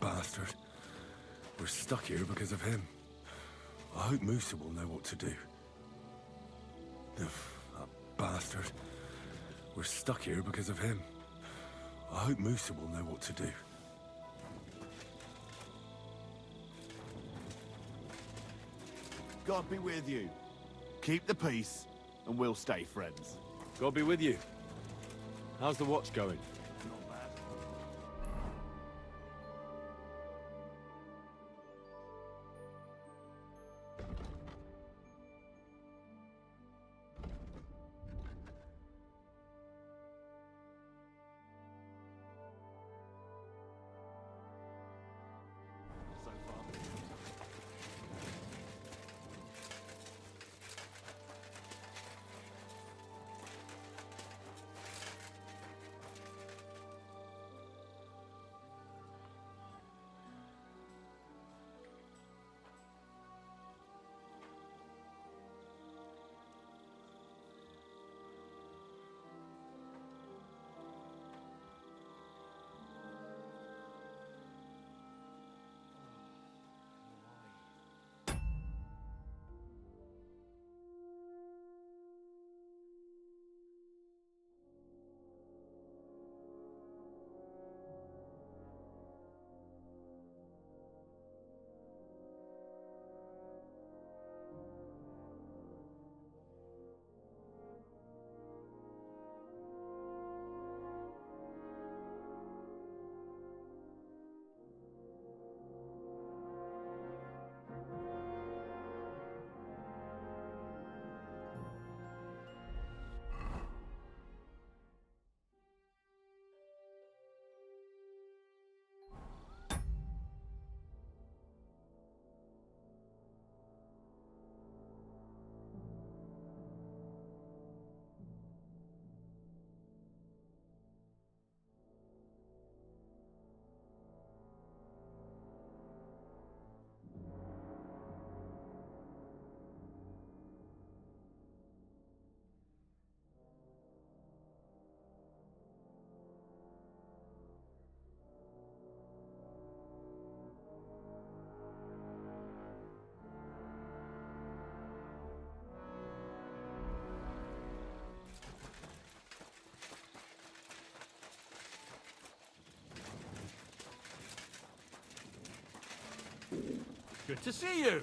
bastard. We're stuck here because of him. I hope Musa will know what to do. That bastard. We're stuck here because of him. I hope Musa will know what to do. God be with you. Keep the peace, and we'll stay friends. God be with you. How's the watch going? Not bad. So far. Good to see you.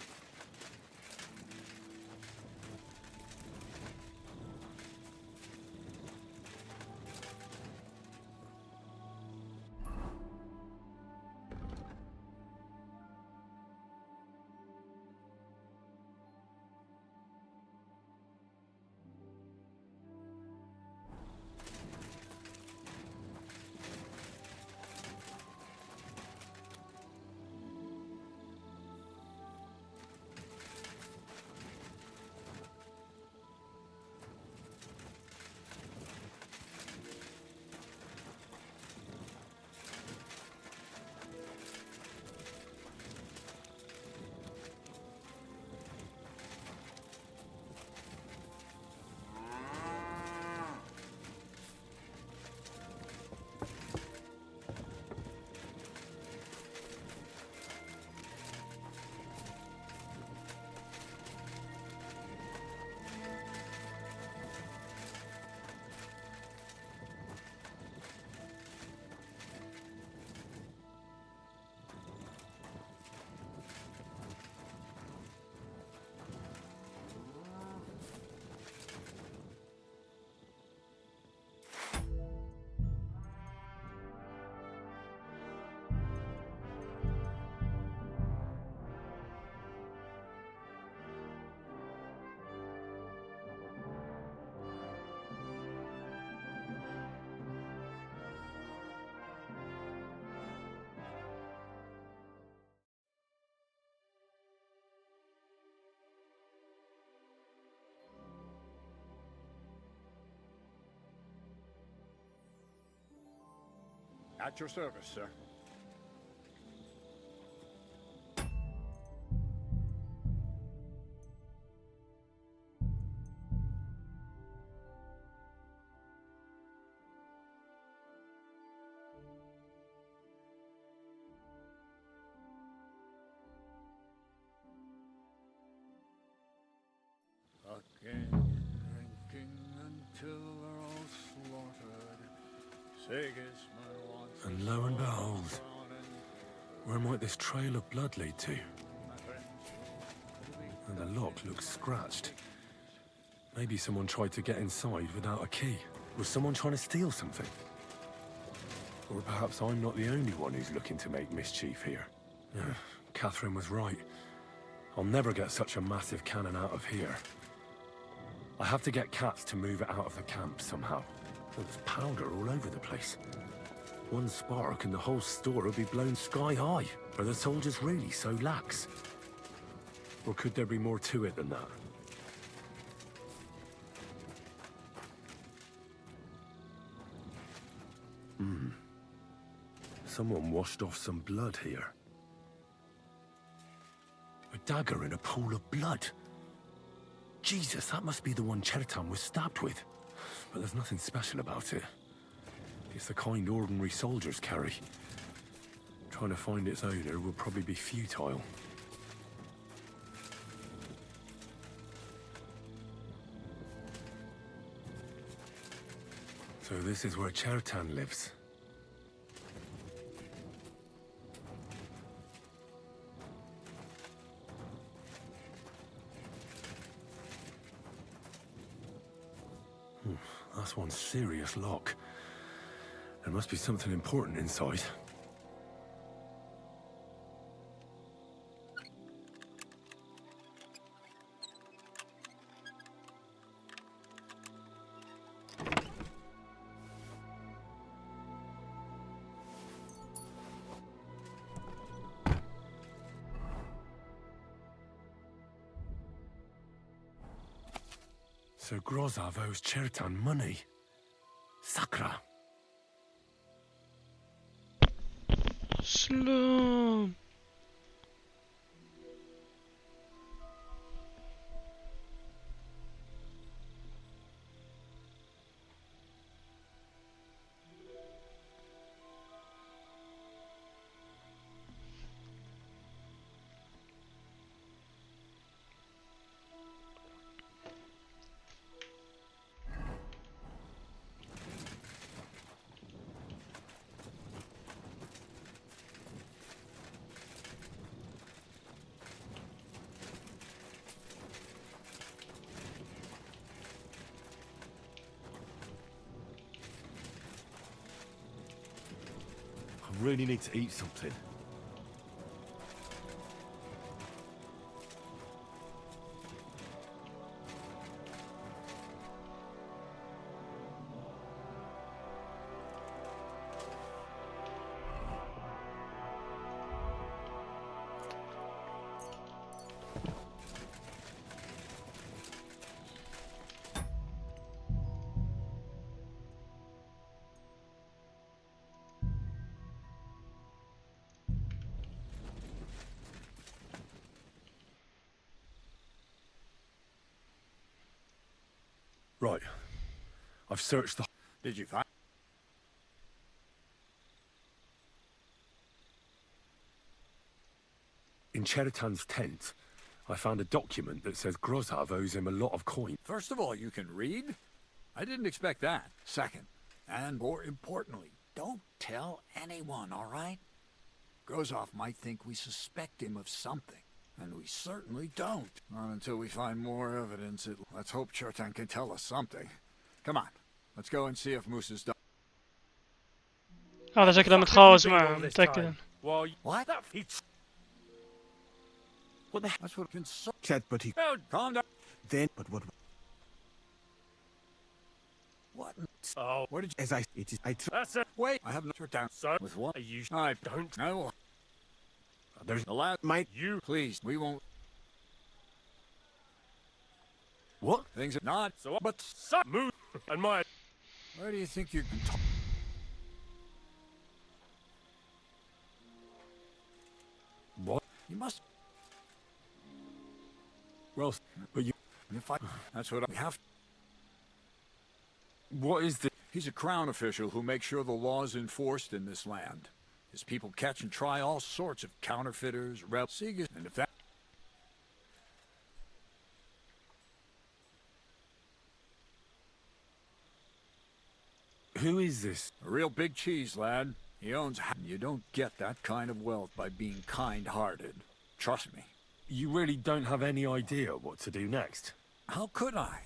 At your service, sir. And lo and behold, where might this trail of blood lead to? And the lock looks scratched. Maybe someone tried to get inside without a key. Was someone trying to steal something? Or perhaps I'm not the only one who's looking to make mischief here. Catherine was right. I'll never get such a massive cannon out of here. I have to get Cats to move it out of the camp somehow. There's powder all over the place. One spark and the whole store will be blown sky high. Are the soldiers really so lax? Or could there be more to it than that? Someone washed off some blood here. A dagger in a pool of blood. Jesus, that must be the one Chertan was stabbed with. But there's nothing special about it. It's the kind ordinary soldiers carry. Trying to find its owner will probably be futile. So this is where Chertan lives. That's one serious lock. There must be something important inside. So Grozov owes Chertan money. Sakra. Slow. I really need to eat something. Right. I've searched the... Did you find? In Cheritan's tent, I found a document that says Grozov owes him a lot of coin. First of all, you can read? I didn't expect that. Second, and more importantly, don't tell anyone, all right? Grozov might think we suspect him of something, and we certainly don't. Not until we find more evidence. Let's hope Chertan can tell us something. Come on, let's go and see if Moose is done. Ah, dan zeg je dan met goud, maar trekken. What? What the hell? That's what can so Said, but he. calm down. Then, but what? What? Oh, Where did you? As I, it is. that's it. Wait, I have no Chertan. So, With what? you I don't. No. There's The lad. my. You. Please, we won't. What? Things are not. So, but some move and my. Where do you think you can talk? What? You must. Well, but you... If I. That's what I have. What is the... He's a crown official who makes sure the law's enforced in this land. His people catch and try all sorts of counterfeiters, rebels, and if that... Who is this? A real big cheese, lad. He owns... You don't get that kind of wealth by being kind-hearted. Trust me. You really don't have any idea what to do next? How could I?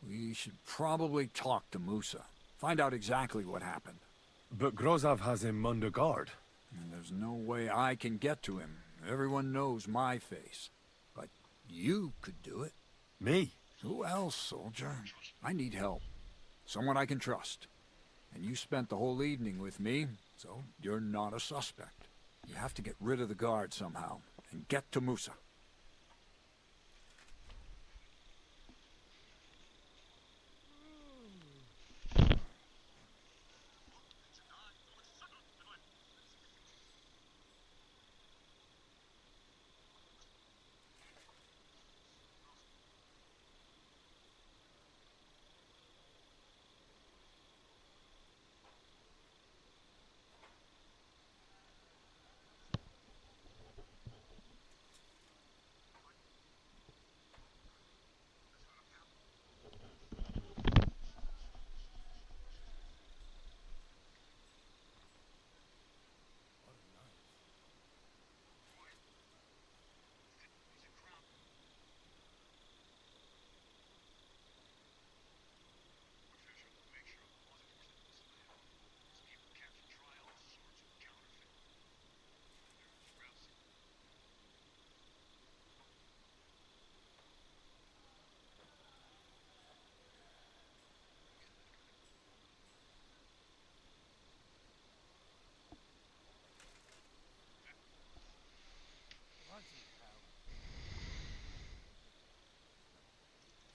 We should probably talk to Musa. Find out exactly what happened. But Grozov has him under guard. And there's no way I can get to him. Everyone knows my face. But you could do it. Me? Who else, soldier? I need help. Someone I can trust. And you spent the whole evening with me, so you're not a suspect. You have to get rid of the guard somehow, and get to Musa.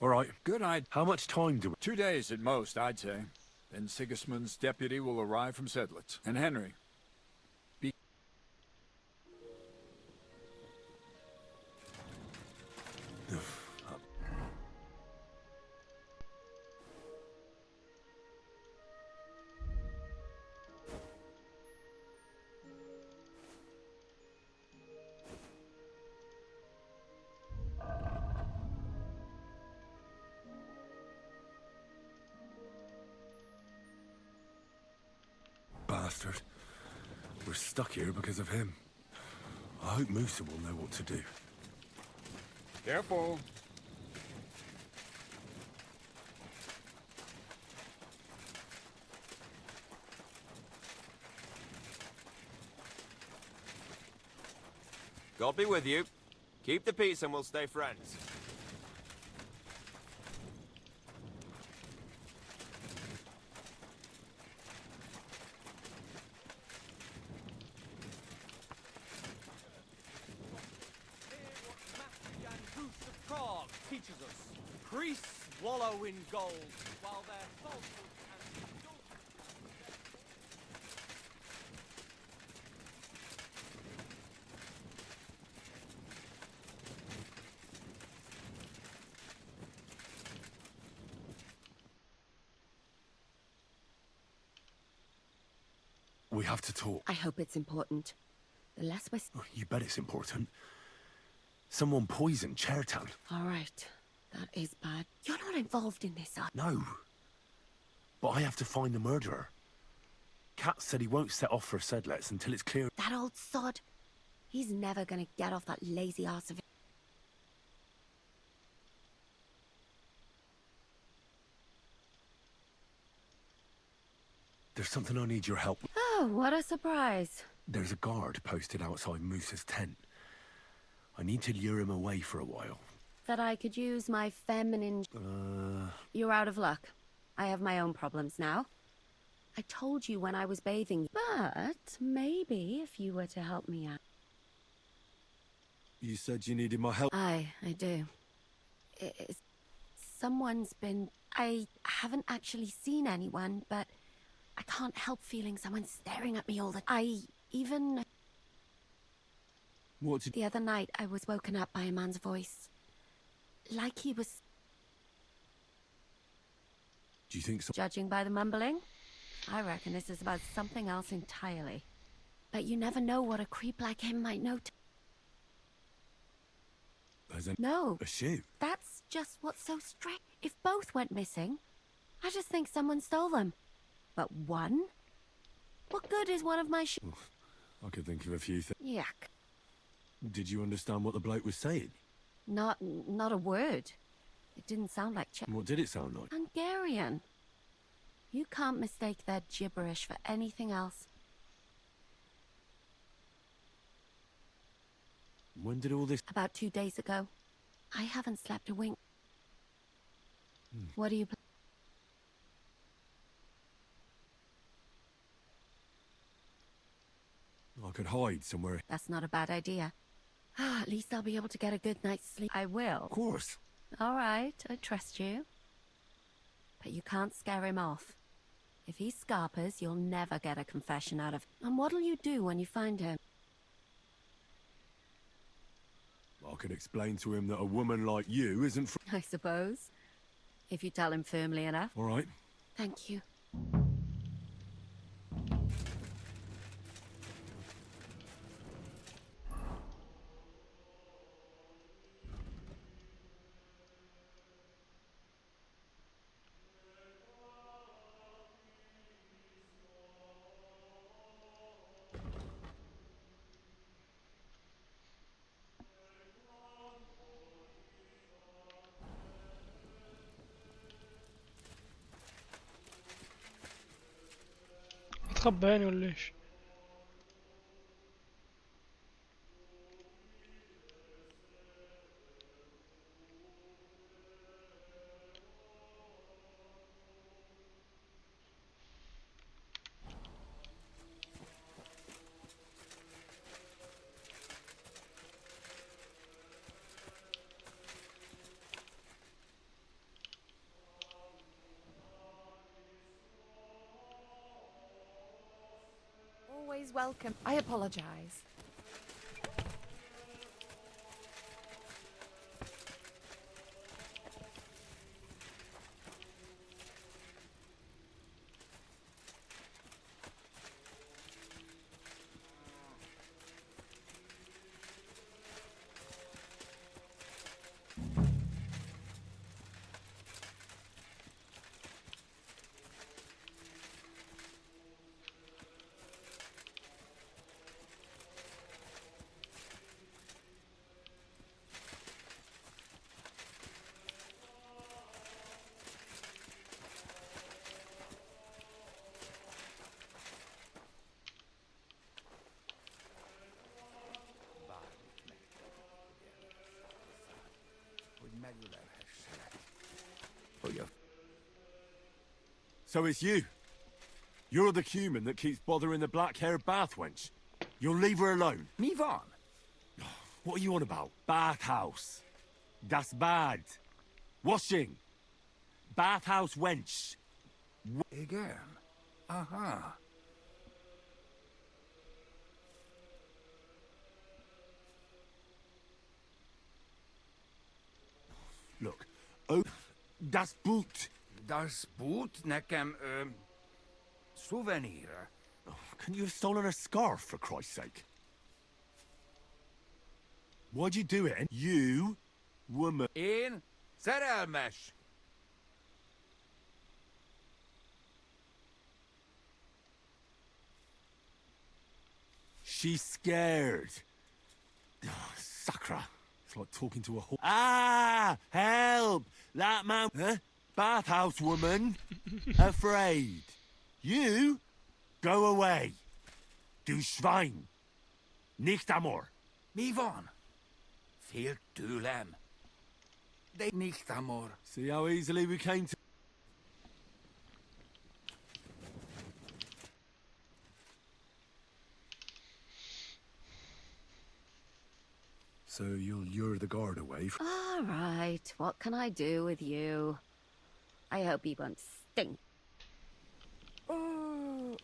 All right. Good idea. How much time do we... 2 days at most, I'd say. Then Sigismund's deputy will arrive from Sedlitz. And Henry. Bastard. We're stuck here because of him. I hope Musa will know what to do. Careful. God be with you. Keep the peace and we'll stay friends. Teaches us. Priests wallow in gold, while their falsehood and We have to talk. I hope it's important. The less we're... Oh, you bet it's important. Someone poisoned Chertan. All right. That is bad. You're not involved in this, are you? No. But I have to find the murderer. Kat said he won't set off for Sedlitz until it's clear. That old sod. He's never gonna get off that lazy arse of it. There's something I need your help with. Oh, what a surprise. There's a guard posted outside Musa's tent. I need to lure him away for a while. That I could use my feminine... You're out of luck. I have my own problems now. I told you when I was bathing, but maybe if you were to help me out. You said you needed my help. I do. Someone's been... I haven't actually seen anyone, but I can't help feeling someone staring at me all the... I even... What did... The other night, I was woken up by a man's voice. Like he was... Do you think so? Judging by the mumbling, I reckon this is about something else entirely. But you never know what a creep like him might know. There's a... No, A shoe? that's just what's so strange. If both went missing, I just think someone stole them. But one? What good is one of my I could think of a few things. Yuck. Did you understand what the bloke was saying? Not a word. It didn't sound like What did it sound like? Hungarian. You can't mistake their gibberish for anything else. When did all this... About 2 days ago. I haven't slept a wink. What do you... I could hide somewhere. That's not a bad idea. At least I'll be able to get a good night's sleep. I will. Of course. All right, I trust you. But you can't scare him off. If he scarpers, you'll never get a confession out of him. And what'll you do when you find him? I could explain to him that a woman like you isn't fr... I suppose. If you tell him firmly enough. All right. Thank you. متخباني ولا ايش؟ Always welcome. I apologize. So it's you. You're the human that keeps bothering the black-haired bath wench. You'll leave her alone. Me van. What are you on about? Bathhouse. Das bad. Washing. Bathhouse wench. Again. Aha. Look. Oh, das Boot. Das Boot nekem, souvenir. Oh, couldn't you have stolen her scarf, for Christ's sake? Why'd you do it? You, woman. Én szerelmes. She's scared. Oh, Sakra. It's like talking to a horse. Ah! Help! That man... Huh? Bathhouse woman. Afraid. You? Go away. Du Schwein. Nicht amor. Mi van? Fél tőlem. De nicht amor. See how easily we came to... So you'll lure the guard away from... All right, what can I do with you? I hope he won't stink. Oh.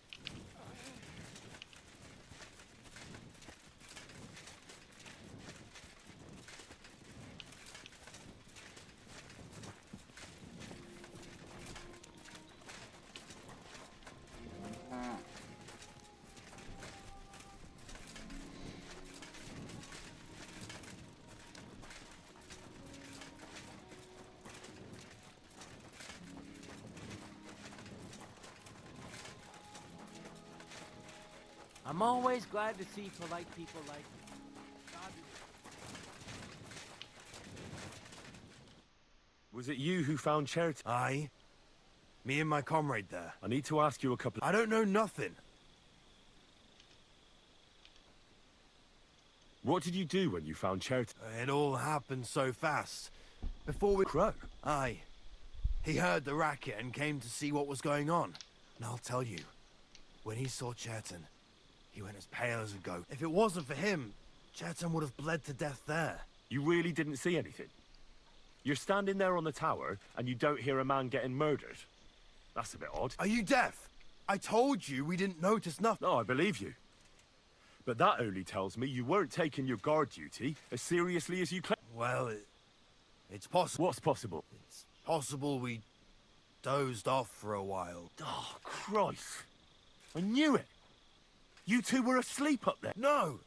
I'm always glad to see polite people like you. Was it you who found Cheriton? Aye. Me and my comrade there. I need to ask you a couple I don't know nothing. What did you do when you found Cheriton? It all happened so fast. Before we... Crow? Aye. He heard the racket and came to see what was going on. And I'll tell you, when he saw Cherton, he went as pale as a goat. If it wasn't for him, Cherton would have bled to death there. You really didn't see anything? You're standing there on the tower, and you don't hear a man getting murdered? That's a bit odd. Are you deaf? I told you we didn't notice nothing. No, I believe you. But that only tells me you weren't taking your guard duty as seriously as you claim. Well, it's possible. What's possible? It's possible we dozed off for a while. Oh, Christ. I knew it. You two were asleep up there. No!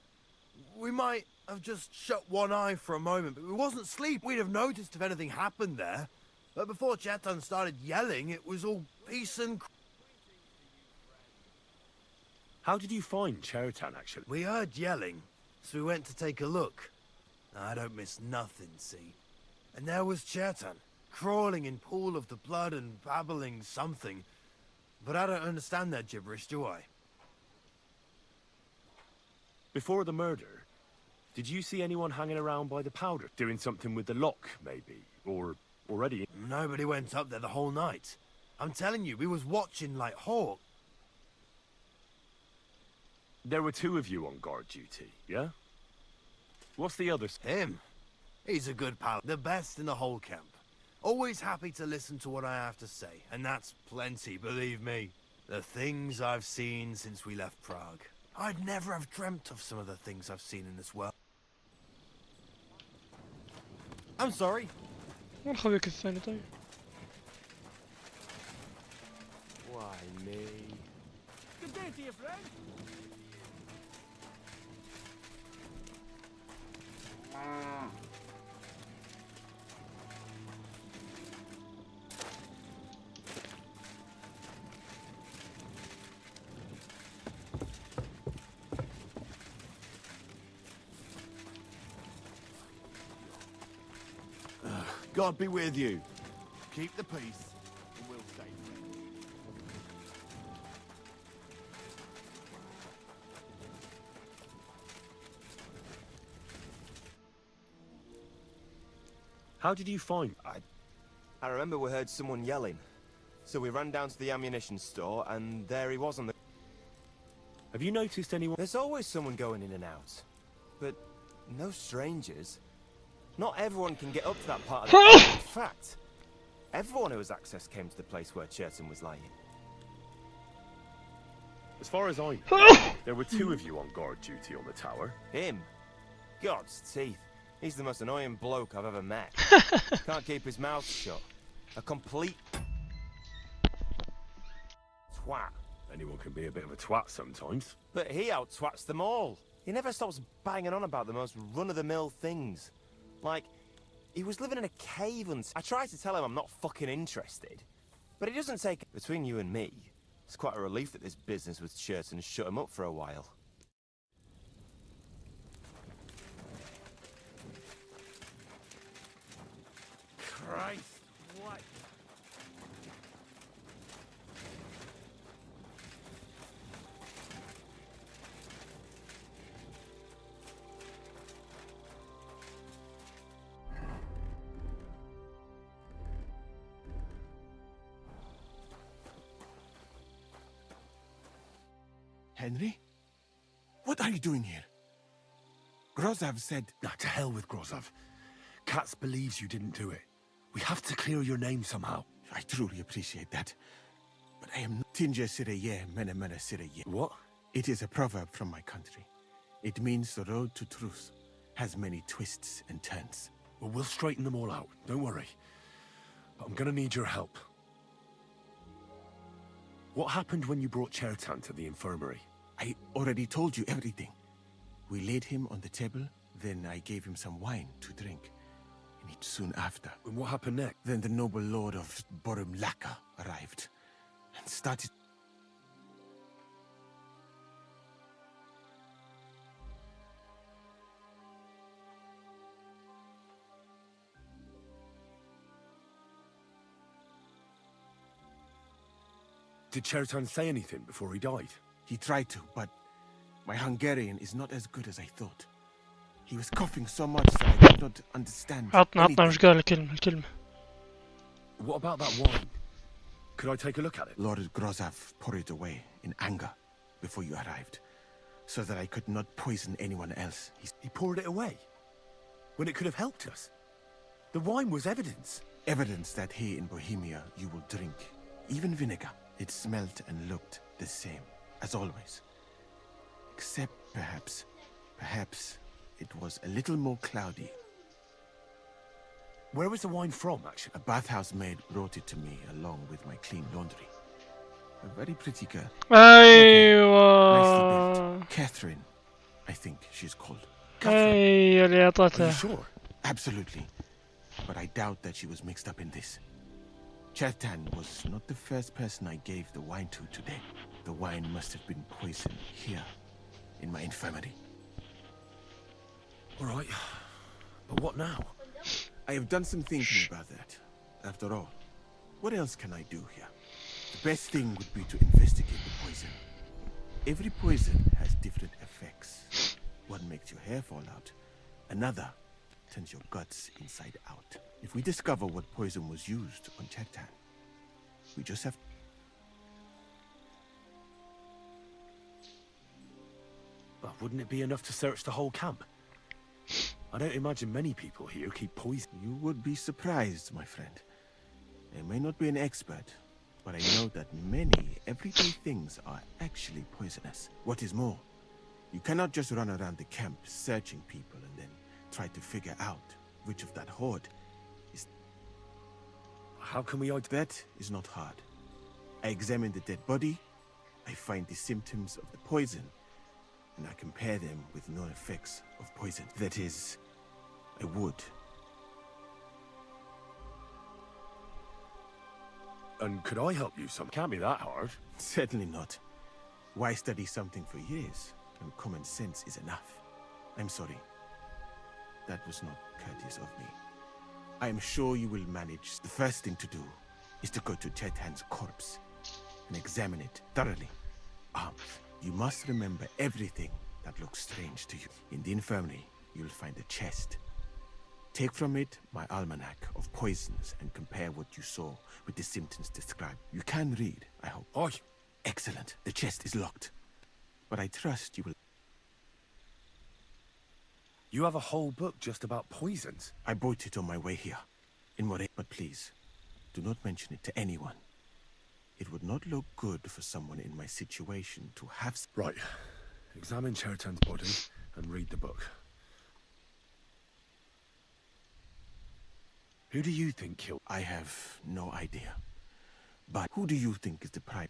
We might have just shut one eye for a moment, but we wasn't asleep. We'd have noticed if anything happened there. But before Chetan started yelling, it was all peace and... How did you find Cheriton, actually? We heard yelling, so we went to take a look. I don't miss nothing, see? And there was Chetan, crawling in pool of the blood and babbling something. But I don't understand that gibberish, do I? Before the murder, did you see anyone hanging around by the powder? Doing something with the lock, maybe? Or already? Nobody went up there the whole night. I'm telling you, we was watching like hawks. There were two of you on guard duty, yeah? What's the other? Him? He's a good pal. The best in the whole camp. Always happy to listen to what I have to say. And that's plenty, believe me. The things I've seen since we left Prague. I'd never have dreamt of some of the things I've seen in this world. I'm sorry. Wat gebeurt er fijn dat Why me? Good day to you, friend. God be with you. Keep the peace, and we'll stay friends. How did you find? I remember we heard someone yelling. So we ran down to the ammunition store, and there he was on the... Have you noticed anyone? There's always someone going in and out. But no strangers. Not everyone can get up to that part of the... In fact, everyone who has access came to the place where Cherton was lying. As far as I know, there were two of you on guard duty on the tower. Him? God's teeth. He's the most annoying bloke I've ever met. Can't keep his mouth shut. A complete... twat. Anyone can be a bit of a twat sometimes. But he out-twats them all. He never stops banging on about the most run-of-the-mill things. Like, he was living in a cave and... I tried to tell him I'm not fucking interested. But he doesn't take... Between you and me, it's quite a relief that this business with Cherton shut him up for a while. Christ, what? Henry? What are you doing here? Grozov said... Nah, to hell with Grozov. Katz believes you didn't do it. We have to clear your name somehow. I truly appreciate that. But I am not... Tinja Sireye, Mene Mene Sireye. What? It is a proverb from my country. It means the road to truth has many twists and turns. Well, we'll straighten them all out. Don't worry. But I'm gonna need your help. What happened when you brought Chertan to the infirmary? I already told you everything. We laid him on the table, then I gave him some wine to drink. And soon after... And what happened next? Then the noble lord of Borumlaka arrived and started... Did Cheriton say anything before he died? He tried to, but my Hungarian is not as good as I thought. He was coughing so much that I could not understand عطنا anything. مش قال الكلمة. What about that wine? Could I take a look at it? Lord Grozov poured it away in anger before you arrived, so that I could not poison anyone else. He poured it away? When it could have helped us? The wine was evidence. Evidence that here in Bohemia you will drink, even vinegar. It smelt and looked the same, as always. Except perhaps it was a little more cloudy. Where was the wine from, actually? A bathhouse maid brought it to me along with my clean laundry. A very pretty girl. أيوة. Nicely built. Catherine, I think she's called. هي اللي Are you أعطتها. sure? Absolutely. But I doubt that she was mixed up in this. Chertan was not the first person I gave the wine to today. The wine must have been poisoned here, in my infirmary. All right. But what now? I have done some thinking about that. After all, what else can I do here? The best thing would be to investigate the poison. Every poison has different effects. One makes your hair fall out. Another turns your guts inside out. If we discover what poison was used on Chertan, we just have... But wouldn't it be enough to search the whole camp? I don't imagine many people here keep poison. You would be surprised, my friend. I may not be an expert, but I know that many everyday things are actually poisonous. What is more, you cannot just run around the camp searching people and then try to figure out which of that horde is... How can we... That is not hard. I examine the dead body, I find the symptoms of the poison, and I compare them with known effects of poison. That is, I would. And could I help you some? Can't be that hard. Certainly not. Why study something for years when common sense is enough? I'm sorry. That was not courteous of me. I am sure you will manage. The first thing to do is to go to Chertan's corpse and examine it thoroughly. You must remember everything that looks strange to you. In the infirmary, you'll find a chest. Take from it my almanac of poisons and compare what you saw with the symptoms described. You can read, I hope. Aye. Excellent. The chest is locked. But I trust you will... You have a whole book just about poisons? I bought it on my way here. In Moray. But please, do not mention it to anyone. It would not look good for someone in my situation to have... Right. Examine Cheriton's body and read the book. Who do you think killed... I have no idea. But who do you think is the prime...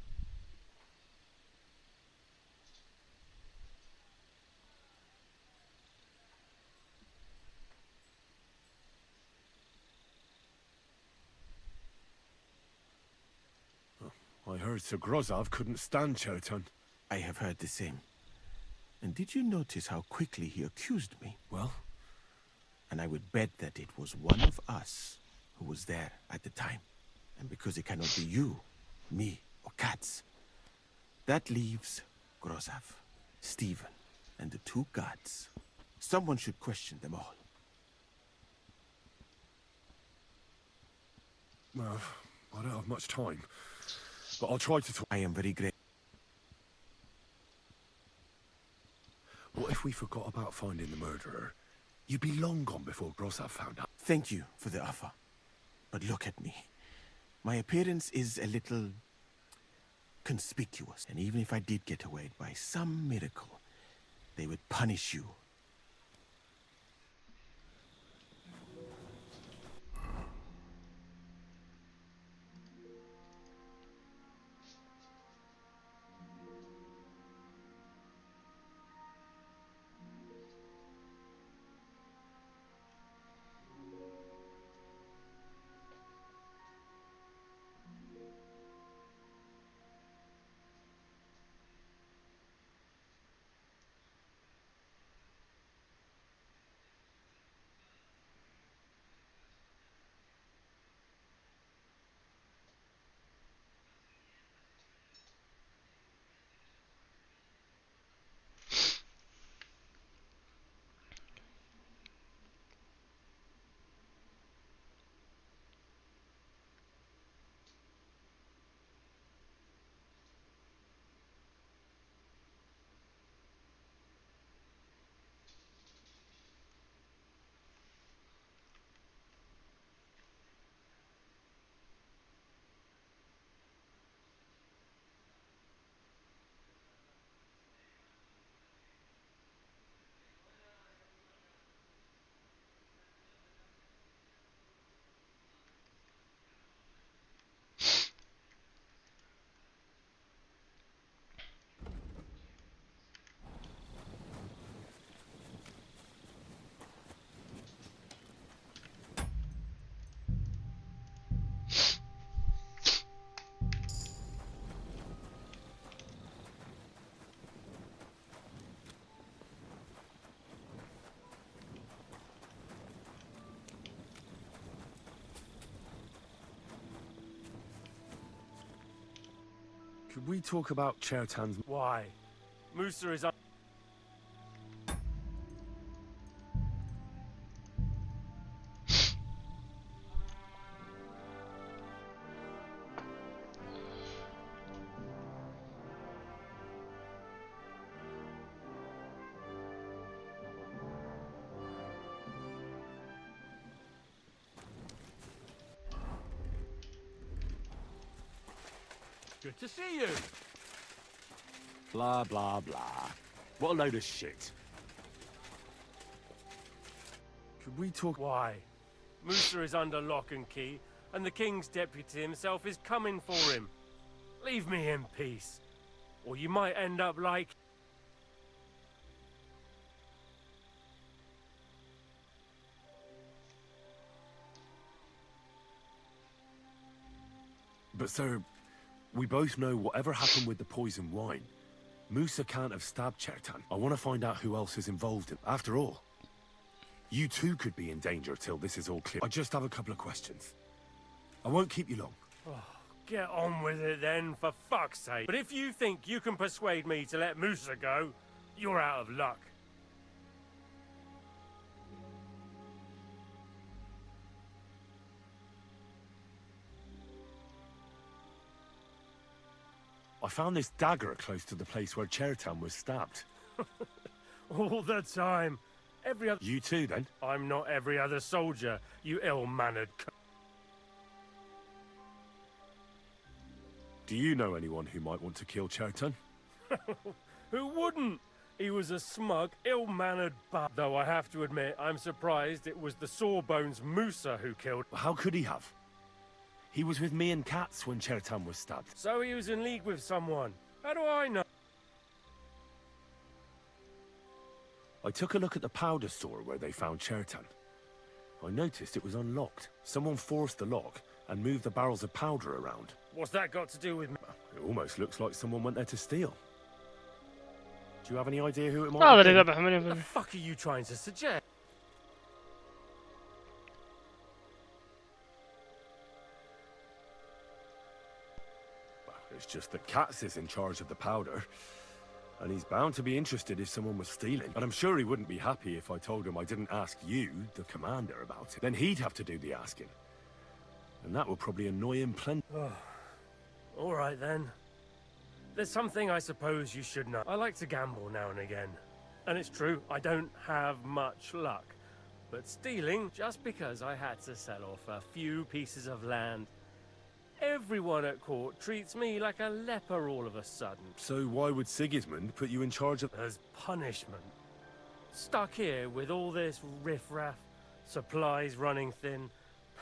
I heard Sir Grozov couldn't stand Cheriton. I have heard the same. And did you notice how quickly he accused me? Well? And I would bet that it was one of us who was there at the time. And because it cannot be you, me, or Katz, that leaves Grozov, Stephen, and the two guards. Someone should question them all. Well, I don't have much time. But I'll try to talk. I am very grateful. What if we forgot about finding the murderer? You'd be long gone before Grozov found out. Thank you for the offer. But look at me. My appearance is a little... conspicuous. And even if I did get away by some miracle, they would punish you. Could we talk about Chertan's... Why? Musa is... Good to see you. Blah, blah, blah. What a load of shit. Could we talk... Why? Musa is under lock and key, and the king's deputy himself is coming for him. Leave me in peace, or you might end up like... But sir, we both know whatever happened with the poison wine, Musa can't have stabbed Chertan. I want to find out who else is involved in... After all, you too could be in danger till this is all clear. I just have a couple of questions. I won't keep you long. Oh, get on with it then, for fuck's sake. But if you think you can persuade me to let Musa go, you're out of luck. I found this dagger close to the place where Chertan was stabbed. All the time. Every other... You too, then? I'm not every other soldier, you ill-mannered c... Do you know anyone who might want to kill Chertan? Who wouldn't? He was a smug, ill-mannered bug. Though I have to admit, I'm surprised it was the Sawbones Musa who killed... How could he have? He was with me and Katz when Chertan was stabbed. So he was in league with someone. How do I know? I took a look at the powder store where they found Chertan. I noticed it was unlocked. Someone forced the lock and moved the barrels of powder around. What's that got to do with me? It almost looks like someone went there to steal. Do you have any idea who it might هذا have اللي been? ذبح من What the يفهم. fuck are you trying to suggest? It's just that Katz is in charge of the powder. And he's bound to be interested if someone was stealing. And I'm sure he wouldn't be happy if I told him I didn't ask you, the commander, about it. Then he'd have to do the asking. And that would probably annoy him plenty. All right then. There's something I suppose you should know. I like to gamble now and again. And it's true, I don't have much luck. But stealing, just because I had to sell off a few pieces of land, everyone at court treats me like a leper all of a sudden. So why would Sigismund put you in charge of... As punishment. Stuck here with all this riffraff, supplies running thin,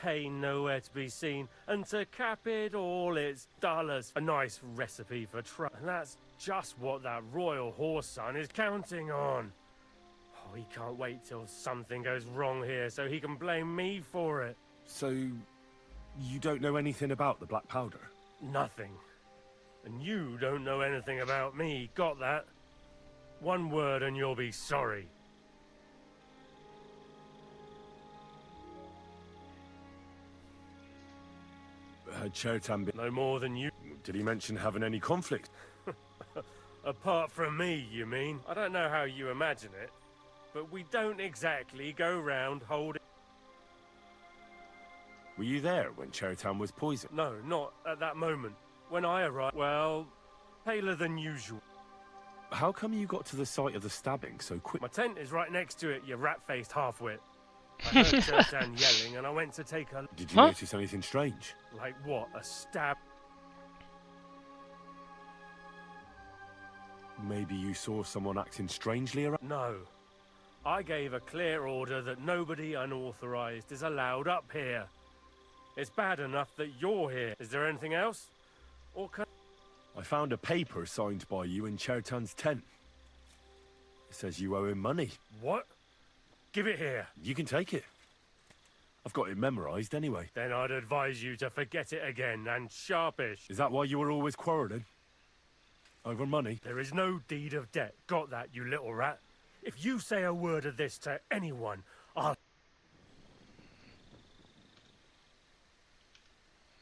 pay nowhere to be seen, and to cap it all, it's dollars. A nice recipe for trouble. And that's just what that royal horse son is counting on. Oh, he can't wait till something goes wrong here so he can blame me for it. So... you don't know anything about the black powder? Nothing. And you don't know anything about me, got that? One word and you'll be sorry. Had Chertan been... No more than you. Did he mention having any conflict? Apart from me, you mean? I don't know how you imagine it, but we don't exactly go round holding... Were you there when Chertan was poisoned? No, not at that moment. When I arrived, well, paler than usual. How come you got to the site of the stabbing so quick? My tent is right next to it, you rat-faced half-wit. I heard Chertan yelling and I went to take a... Did you notice anything strange? Like what? A stab? Maybe you saw someone acting strangely around? No. I gave a clear order that nobody unauthorized is allowed up here. It's bad enough that you're here. Is there anything else? Or can... I found a paper signed by you in Chertan's tent. It says you owe him money. What? Give it here. You can take it. I've got it memorized anyway. Then I'd advise you to forget it again, and sharpish. Is that why you were always quarrelling? Over money? There is no deed of debt. Got that, you little rat? If you say a word of this to anyone, I'll...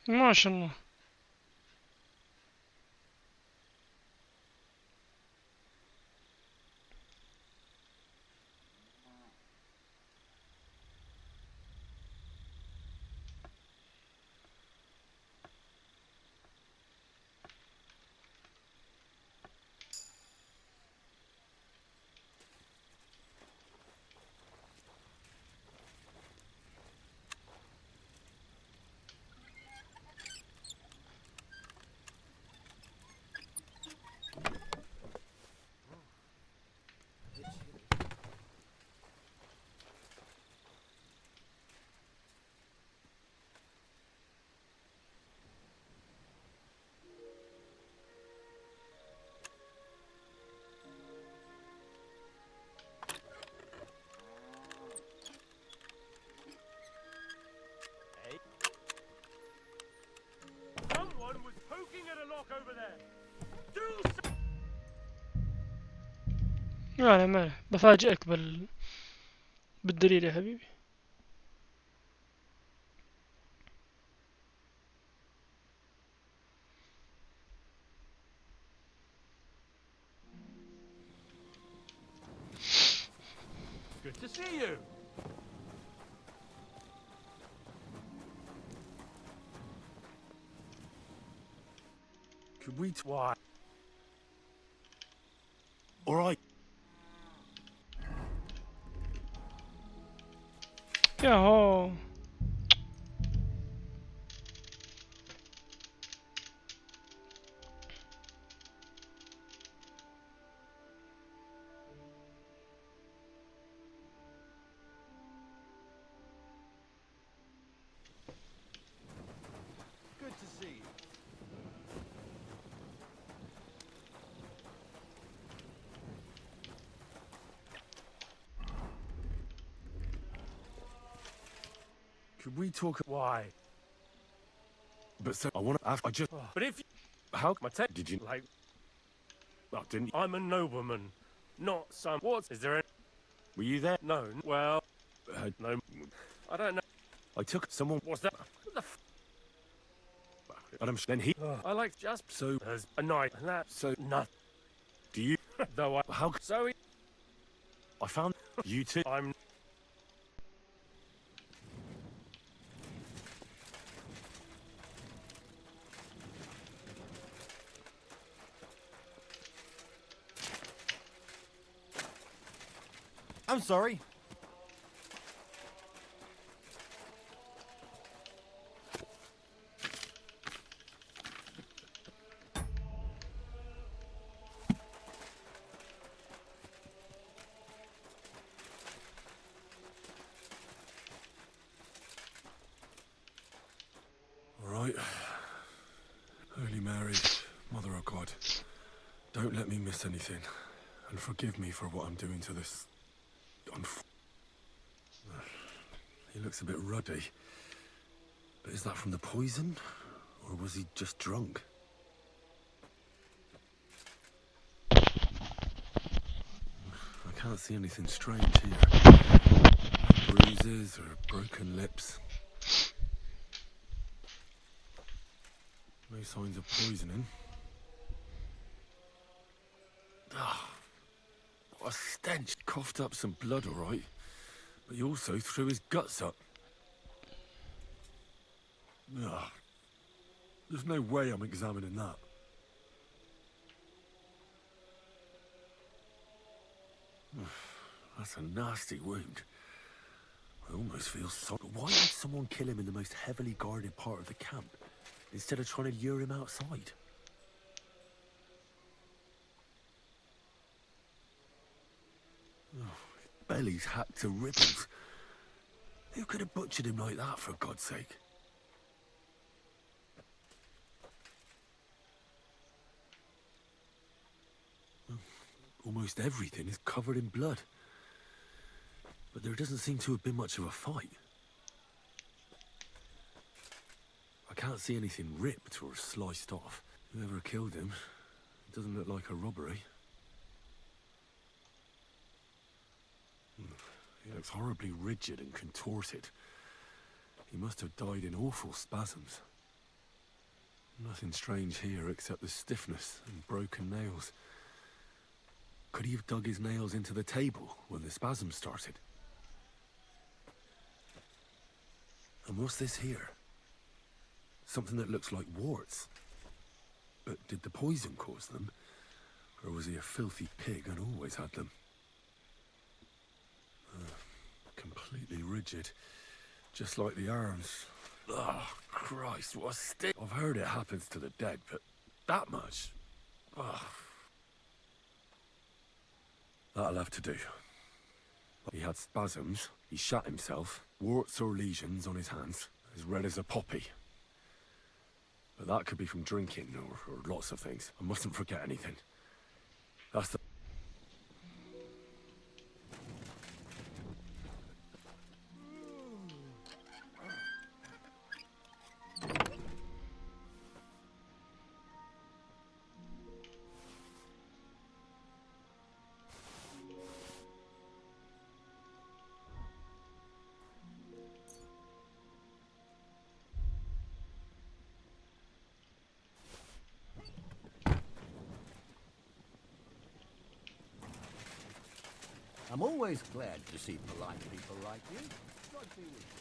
ما شاء الله. أنا ماله بفاجئك بالدليل يا حبيبي. Good to see you. Could we... Why? All right. ياهو. Good to see you. Could we talk... Why? But so, I want to ask... I just... But if you... How... My take... Did you... Like, Oh, didn't... I'm a nobleman, not some... What? Is there any... Were you there? No. Well... No. I don't know. I took someone... What's that? What the f... And I'm... Then he... I like just... So... As a knight, and that... So... Nothing. Do you... Though I... How... So... I found... You two... I'm... I'm sorry. All right. Holy Mary, Mother of God, don't let me miss anything. And forgive me for what I'm doing to this... He looks a bit ruddy. But is that from the poison? Or was he just drunk? I can't see anything strange here. No bruises or broken lips. No signs of poisoning. Ah, what a stench. Coughed up some blood, all right. But he also threw his guts up. Ugh. There's no way I'm examining that. That's a nasty wound. I almost feel sorry. But why would someone kill him in the most heavily guarded part of the camp, instead of trying to lure him outside? Belly's hacked to ribbons. Who could have butchered him like that, for God's sake? Almost everything is covered in blood. But there doesn't seem to have been much of a fight. I can't see anything ripped or sliced off. Whoever killed him, it doesn't look like a robbery. He looks horribly rigid and contorted. He must have died in awful spasms. Nothing strange here except the stiffness and broken nails. Could he have dug his nails into the table when the spasms started? And what's this here? Something that looks like warts. But did the poison cause them? Or was he a filthy pig and always had them? Completely rigid. Just like the arms. Oh, Christ, what a stick. I've heard it happens to the dead, but that much? Oh. That'll have to do. He had spasms, he shot himself, warts or lesions on his hands, as red as a poppy. But that could be from drinking, or lots of things. I mustn't forget anything. That's the... I'm always glad to see polite people like you. God be with you.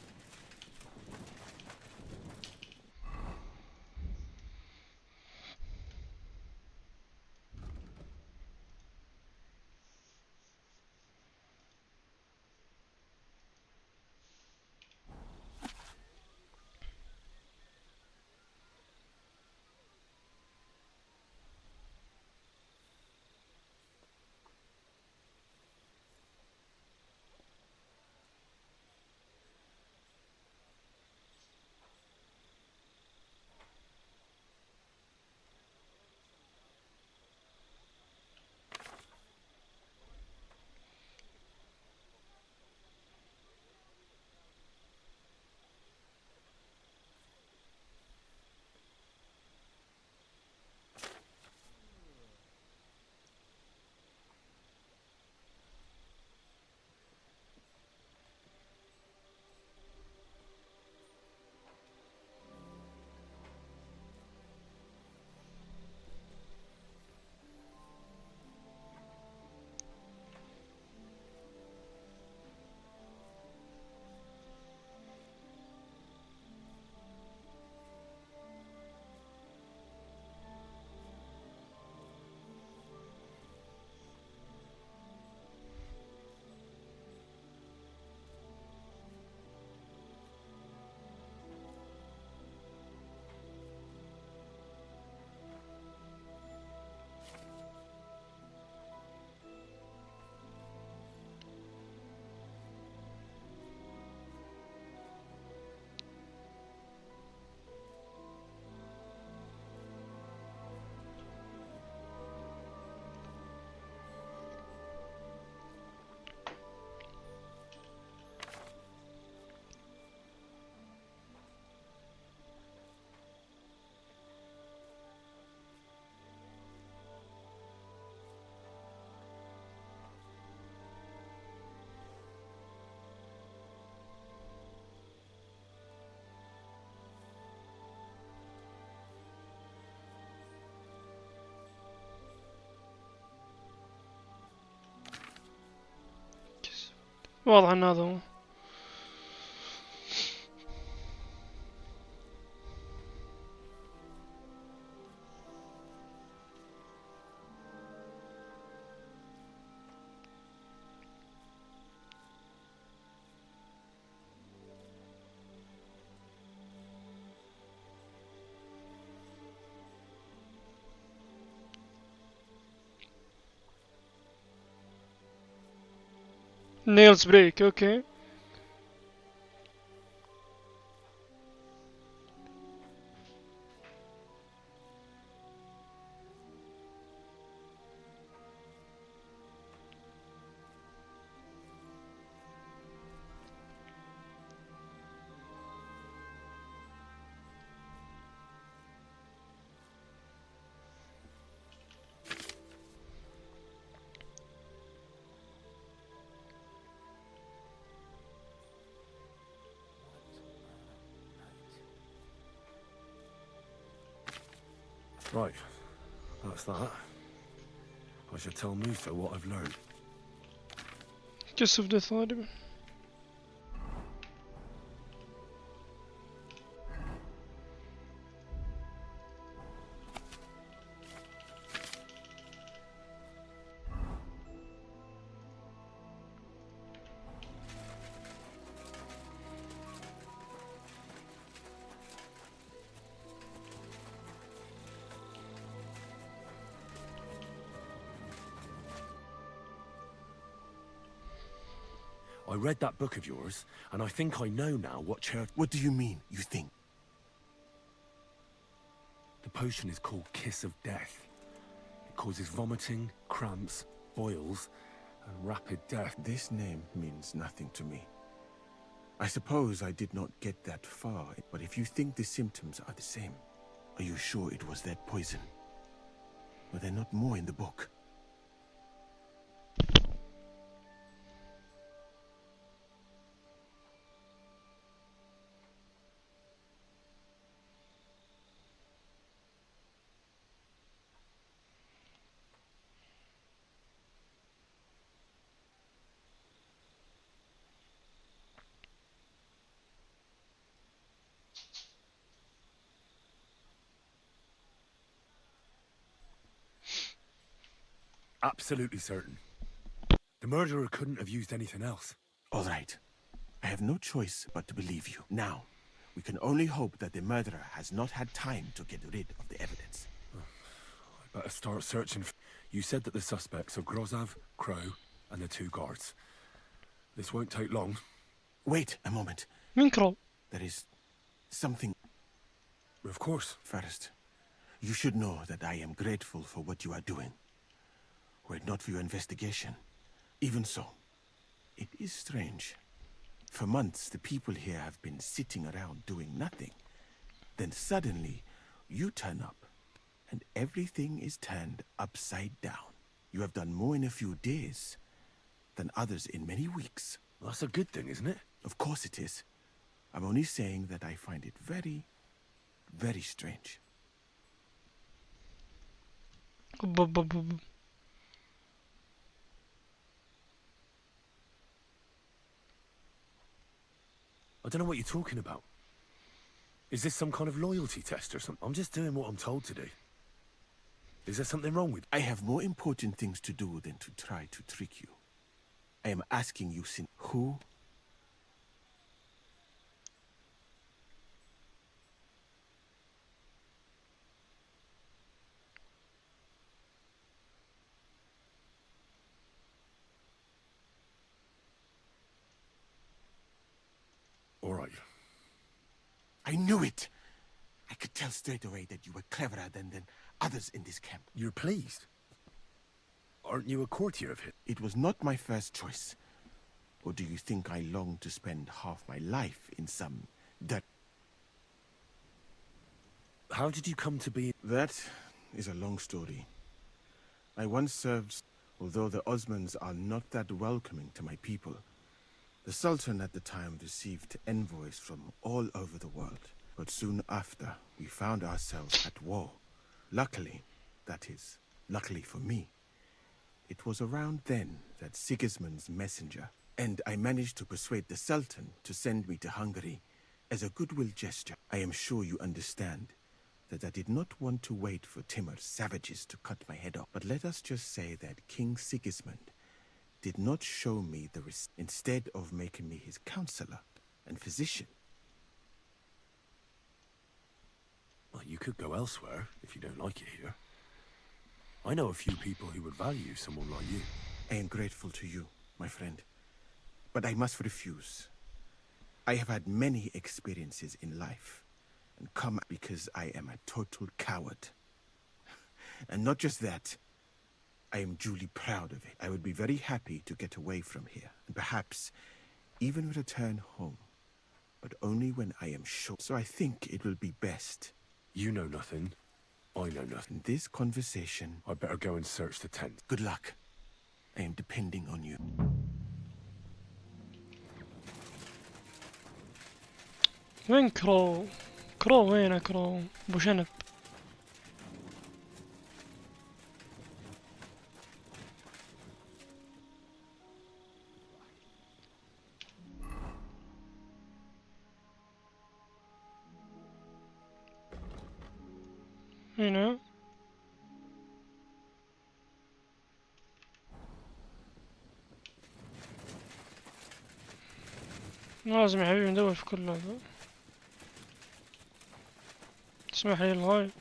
واضح ان هذا هو. Nails break, okay. Right, that's that. I should tell Musa what I've learned. كسف ده ثاني. I read that book of yours, and I think I know now what chair... What do you mean, you think? The potion is called Kiss of Death. It causes vomiting, cramps, boils, and rapid death. This name means nothing to me. I suppose I did not get that far, but if you think the symptoms are the same, are you sure it was that poison? Were there not more in the book? absolutely certain. The murderer couldn't have used anything else. All right. I have no choice but to believe you. Now, we can only hope that the murderer has not had time to get rid of the evidence. I better start searching. You said that the suspects are Grozov, Crow, and the 2 guards. This won't take long. Wait a moment. مين كرو؟ There is something. Of course. First, you should know that I am grateful for what you are doing. Were it not for your investigation. Even so, it is strange. For months, the people here have been sitting around doing nothing. Then suddenly, you turn up, and everything is turned upside down. You have done more in a few days than others in many weeks. Well, that's a good thing, isn't it? Of course it is. I'm only saying that I find it very, very strange. I don't know what you're talking about. Is this some kind of loyalty test or something? I'm just doing what I'm told to do. Is there something wrong with... I have more important things to do than to try to trick you. I am asking you, who... All right. I knew it! I could tell straight away that you were cleverer than others in this camp. You're pleased? Aren't you a courtier of his? It was not my first choice. Or do you think I long to spend half my life in some dirt? How did you come to be... That is a long story. I once served, although the Osmans are not that welcoming to my people. The Sultan at the time received envoys from all over the world. But soon after, we found ourselves at war. Luckily, that is, luckily for me, it was around then that Sigismund's messenger, and I managed to persuade the Sultan to send me to Hungary as a goodwill gesture. I am sure you understand that I did not want to wait for Timur's savages to cut my head off. But let us just say that King Sigismund did not show me the instead of making me his counselor and physician. Well, you could go elsewhere if you don't like it here. I know a few people who would value someone like you. I am grateful to you, my friend. But I must refuse. I have had many experiences in life, and come because I am a total coward. And not just that, I am duly proud of it. I would be very happy to get away from here, and perhaps even return home, but only when I am sure. So I think it will be best. You know nothing. I know nothing. In this conversation, I better go and search the tent. Good luck. I am depending on you. وين كرو؟ كرو وين كرو؟ ابو شنب. هنا لازم يا حبيبي ندور في كل هذا. تسمح لي الغاية.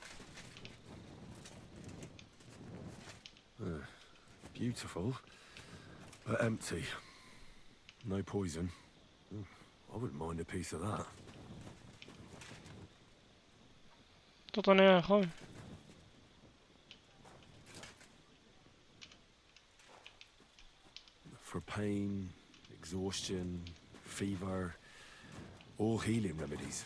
Beautiful, but empty. No poison. I wouldn't mind a piece of that. تعطيني يا اخوي. For pain, exhaustion, fever, all healing remedies.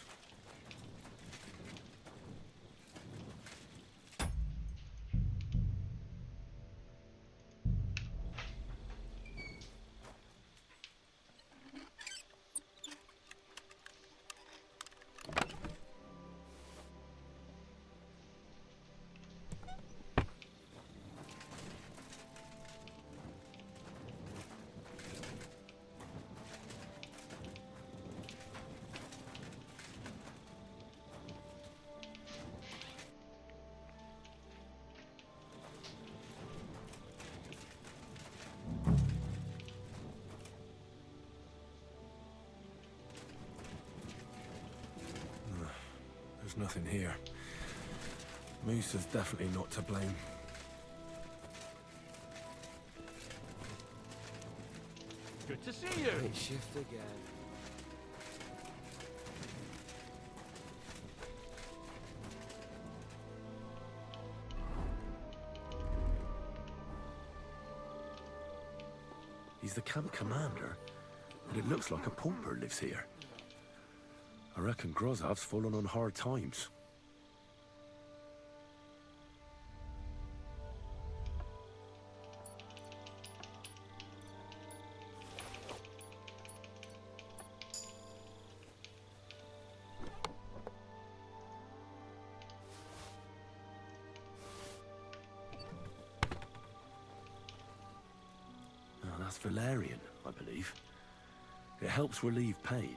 nothing here. Moose is definitely not to blame. Good to see you. Great shift again. He's the camp commander, but it looks like a pauper lives here. I reckon Grozov's fallen on hard times. That's valerian, I believe. It helps relieve pain,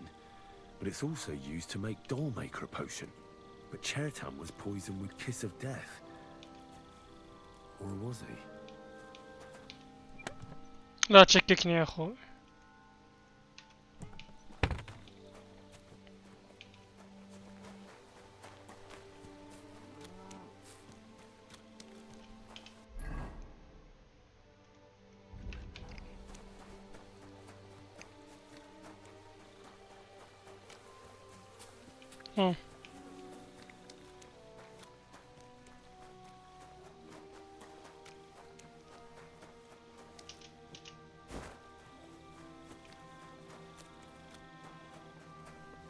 but it's also used to make dollmaker potion. But Chertan was poisoned with Kiss of Death. Or was he? لا تشككني يا اخوي.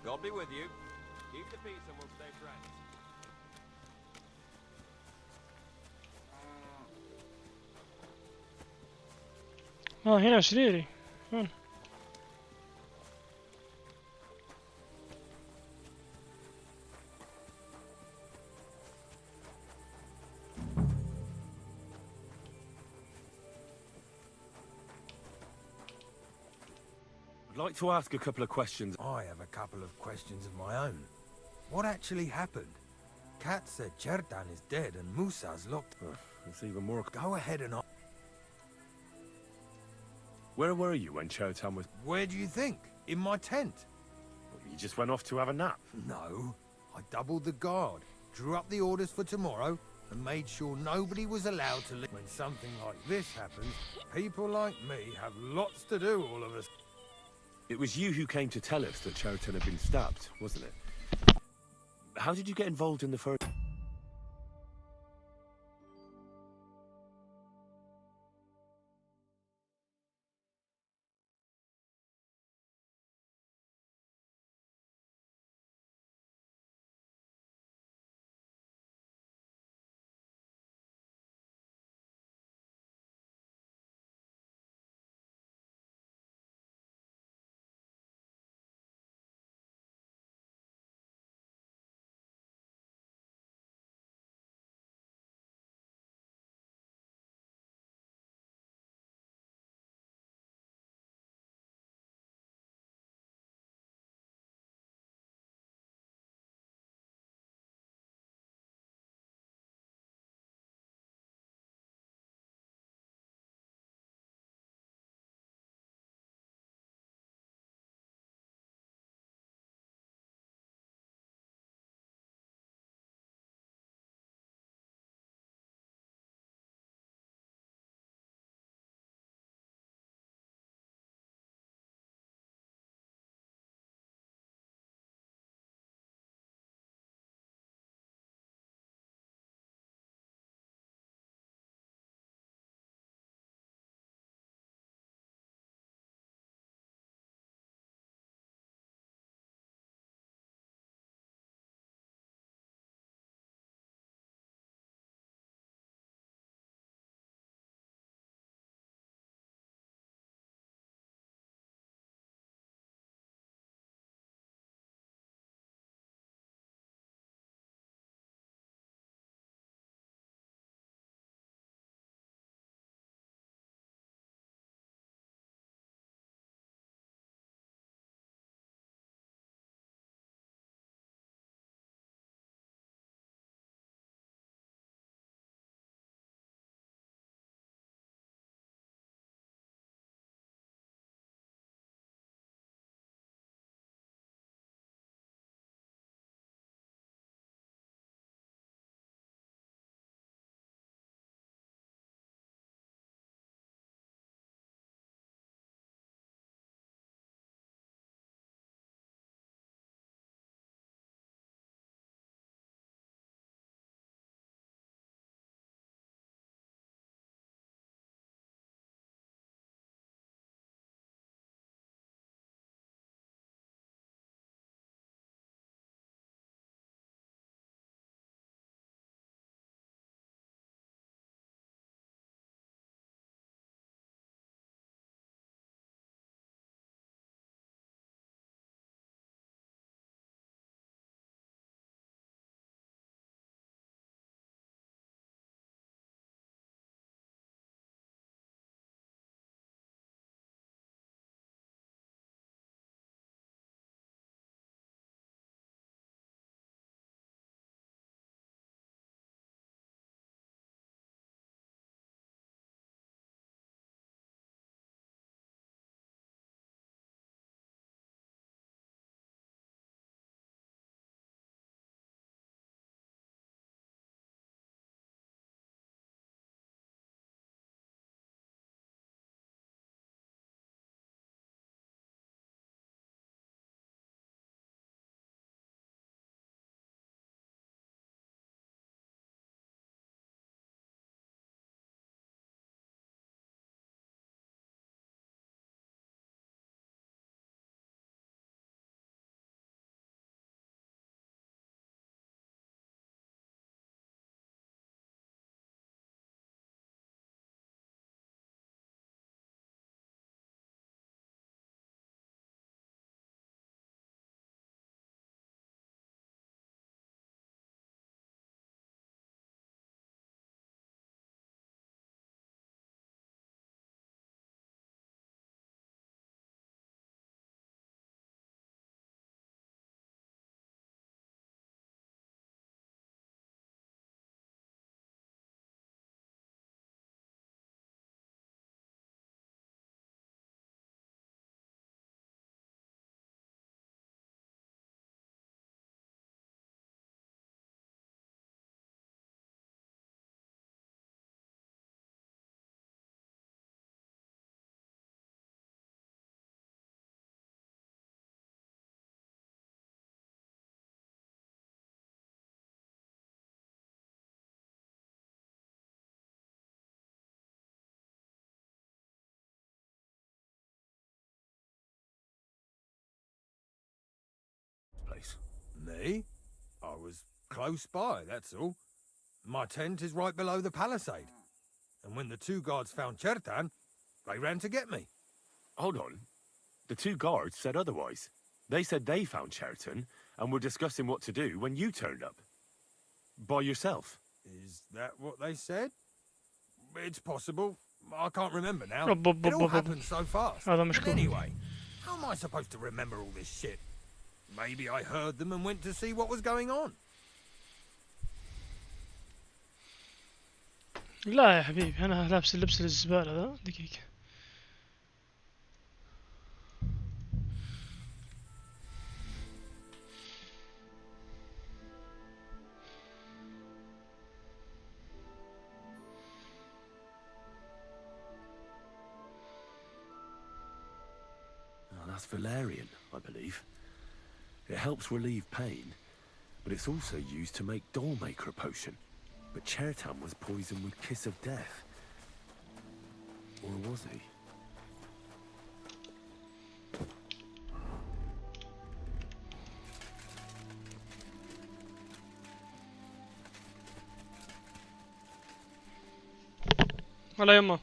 God be with you. Keep the peace and we'll stay friends. هنا سريري. هون. I'd like to ask a couple of questions. I have a couple of questions of my own. What actually happened? Kat said Chertan is dead and Musa's locked. It's even more. Go ahead and... Where were you when Chertan was... Where do you think? In my tent. You just went off to have a nap? No. I doubled the guard, drew up the orders for tomorrow, and made sure nobody was allowed to leave. When something like this happens, people like me have lots to do, all of us. It was you who came to tell us that Chertan had been stabbed, wasn't it? How did you get involved in the first... me. I was close by, that's all. My tent is right below the palisade. And when the two guards found Chertan, they ran to get me. Hold on. The two guards said otherwise. They said they found Sheraton and were discussing what to do when you turned up. By yourself. Is that what they said? It's possible. I can't remember now. Oh, It all happened so fast. هذا But مشكور. anyway, how am I supposed to remember all this shit? Maybe I heard them and went to see what was going on. لا يا حبيبي انا لابس اللبس الزبالة ذا دقيقة. Oh, that's valerian, I believe. It helps relieve pain, but it's also used to make Dollmaker potion. But Chertan was poisoned with Kiss of Death. Or was he? هلا يما.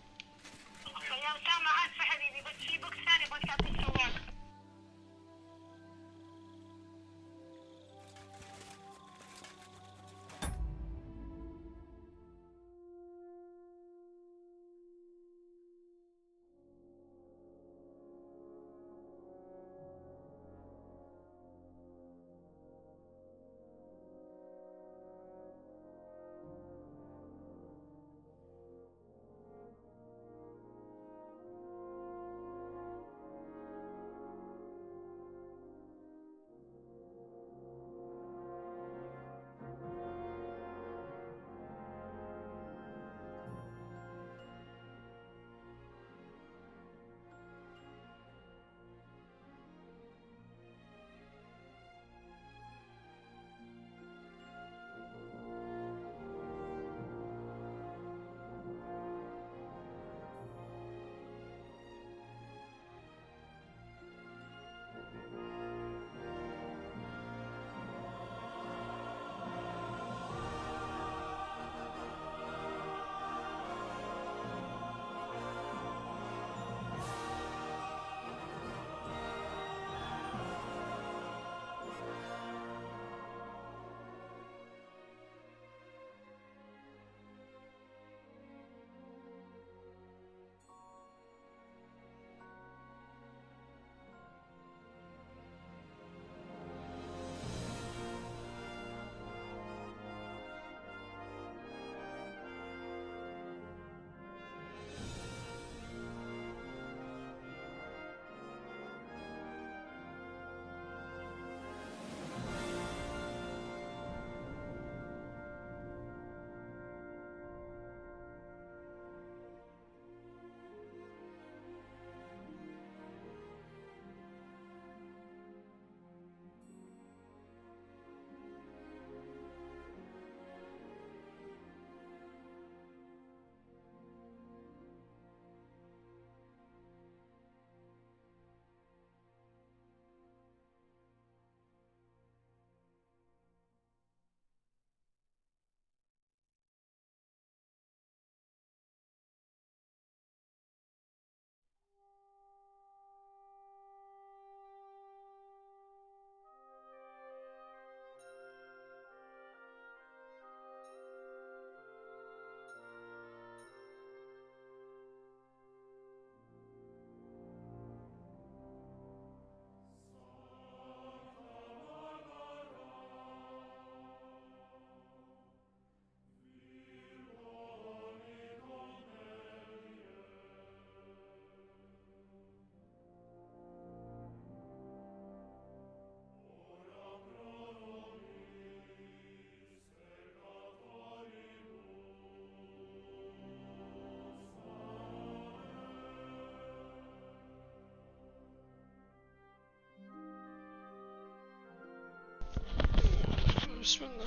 بسم الله.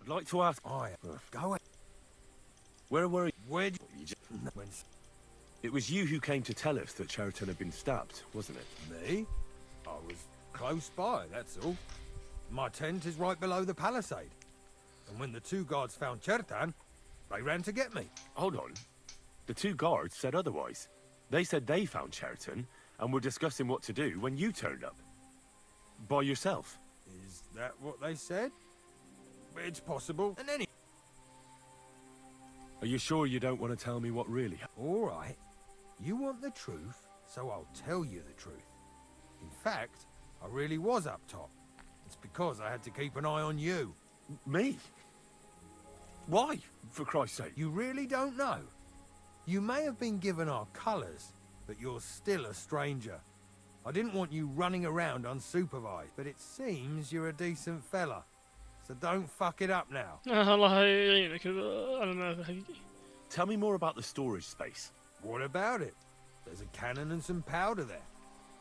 I'd like to ask... Go ahead. Where were you? Where'd You just- when It was you who came to tell us that Cheriton had been stabbed, wasn't it? me? I was close by, that's all. My tent is right below the palisade. And when the two guards found Chertan, they ran to get me. Hold on. The two guards said otherwise. They said they found Cheriton and were discussing what to do when you turned up. By yourself. Is that what they said? It's possible. And any... Are you sure you don't want to tell me what really happened? All right. You want the truth, so I'll tell you the truth. In fact, I really was up top. It's because I had to keep an eye on you. Me? Why, for Christ's sake? You really don't know? You may have been given our colours, but you're still a stranger. I didn't want you running around unsupervised, but it seems you're a decent fella. So don't fuck it up now. الله يعينك انا ما حقيقي. Tell me more about the storage space. What about it? There's a cannon and some powder there.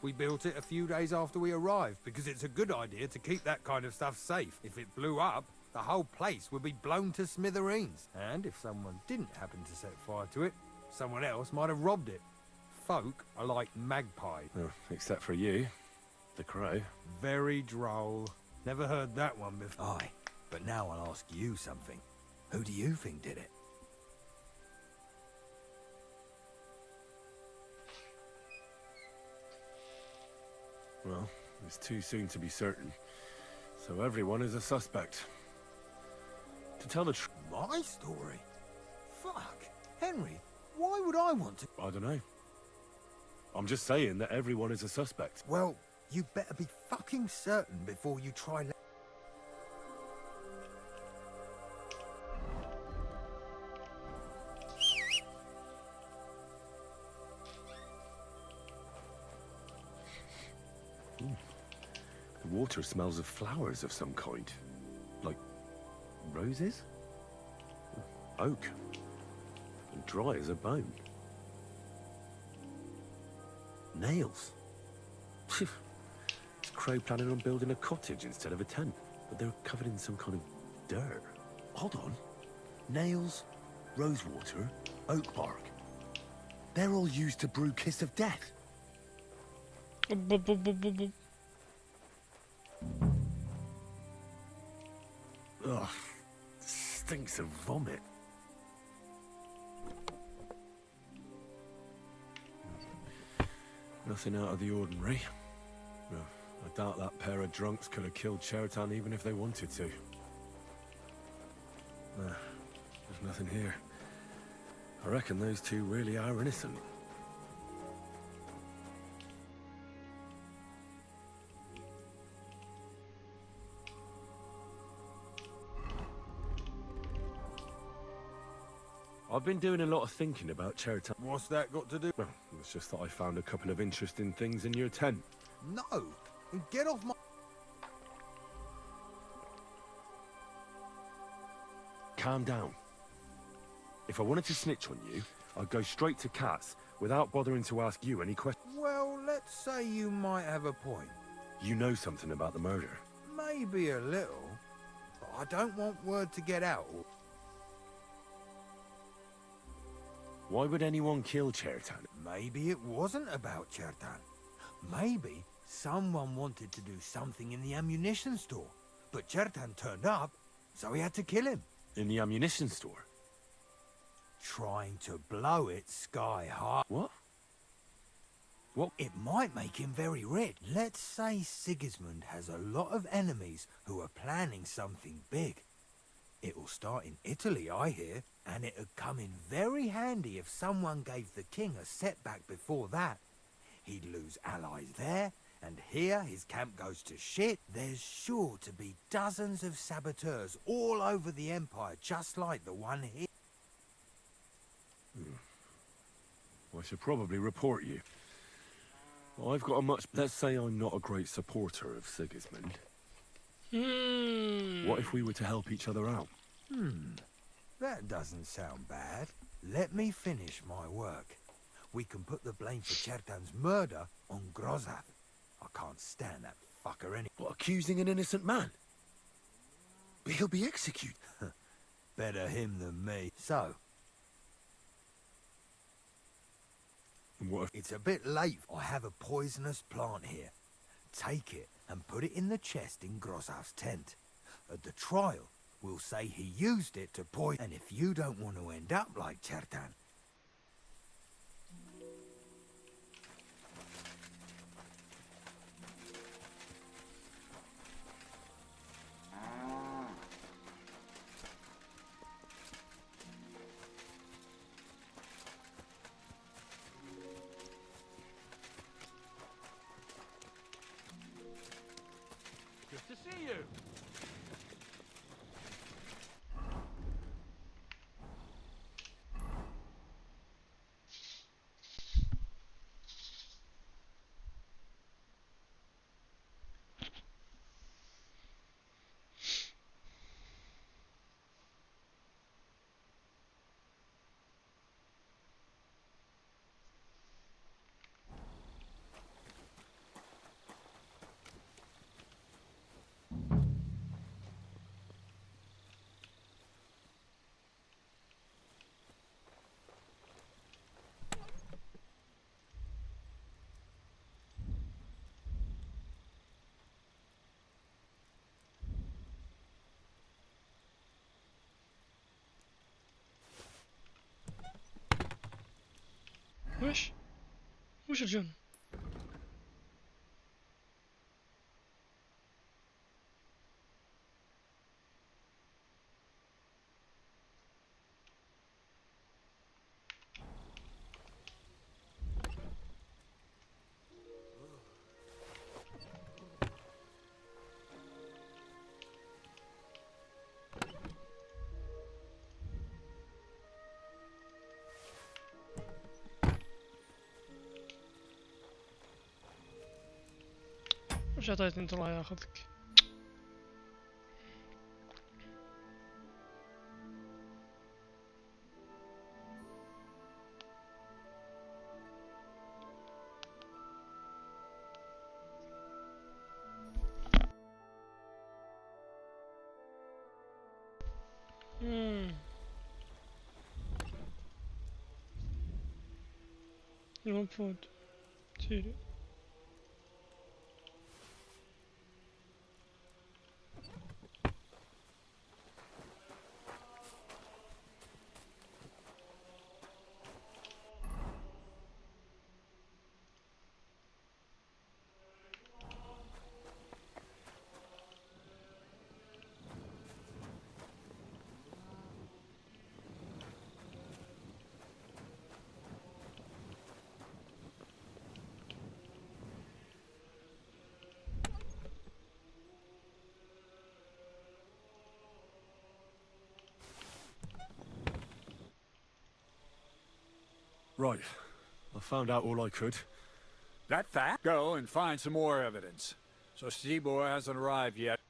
We built it a few days after we arrived because it's a good idea to keep that kind of stuff safe. If it blew up, the whole place would be blown to smithereens. And if someone didn't happen to set fire to it, someone else might have robbed it. Folk are like magpies. Oh, except for you, the crow. Very droll. Never heard that one before. Aye, but now I'll ask you something. Who do you think did it? Well, it's too soon to be certain. So everyone is a suspect. To tell the truth... My story? Fuck. Henry, why would I want to... I don't know. I'm just saying that everyone is a suspect. Well, you better be fucking certain before you try... The water smells of flowers of some kind. Like roses? Oak. And dry as a bone. Nails. Is Crow planning on building a cottage instead of a tent? But they're covered in some kind of dirt. Hold on. Nails, rosewater, oak bark. They're all used to brew Kiss of Death. Ugh, stinks of vomit. Nothing out of the ordinary. No, I doubt that pair of drunks could have killed Cheriton even if they wanted to. Nah, there's nothing here. I reckon those two really are innocent. I've been doing a lot of thinking about Cheriton. What's that got to do? Well, it's just that I found a couple of interesting things in your tent. No! Get off my... Calm down. If I wanted to snitch on you, I'd go straight to Katz without bothering to ask you any questions. Well, let's say you might have a point. You know something about the murder. Maybe a little, but I don't want word to get out. Why would anyone kill Cheriton? Maybe it wasn't about Chertan. Maybe someone wanted to do something in the ammunition store, but Chertan turned up, so he had to kill him. In the ammunition store? Trying to blow it sky high. What? What? It might make him very rich. Let's say Sigismund has a lot of enemies who are planning something big. It will start in Italy, I hear, and it'd come in very handy if someone gave the king a setback before that. He'd lose allies there, and here his camp goes to shit. There's sure to be dozens of saboteurs all over the Empire, just like the one here. I should probably report you. I've got a much... Let's say I'm not a great supporter of Sigismund. What if we were to help each other out? That doesn't sound bad. Let me finish my work. We can put the blame for Chertan's murder on Grozath. I can't stand that fucker any... What, accusing an innocent man? But he'll be executed. Better him than me. So, And what if... It's a bit late. I have a poisonous plant here. Take it and put it in the chest in Grosav's tent. At the trial, we'll say he used it to poison. And if you don't want to end up like Chertan, Good to see you. وش الجن؟ وش عطيتني انت الله ياخذك؟ المفروض تيري Right. I found out all I could. That fact? Go and find some more evidence. So Stibor hasn't arrived yet.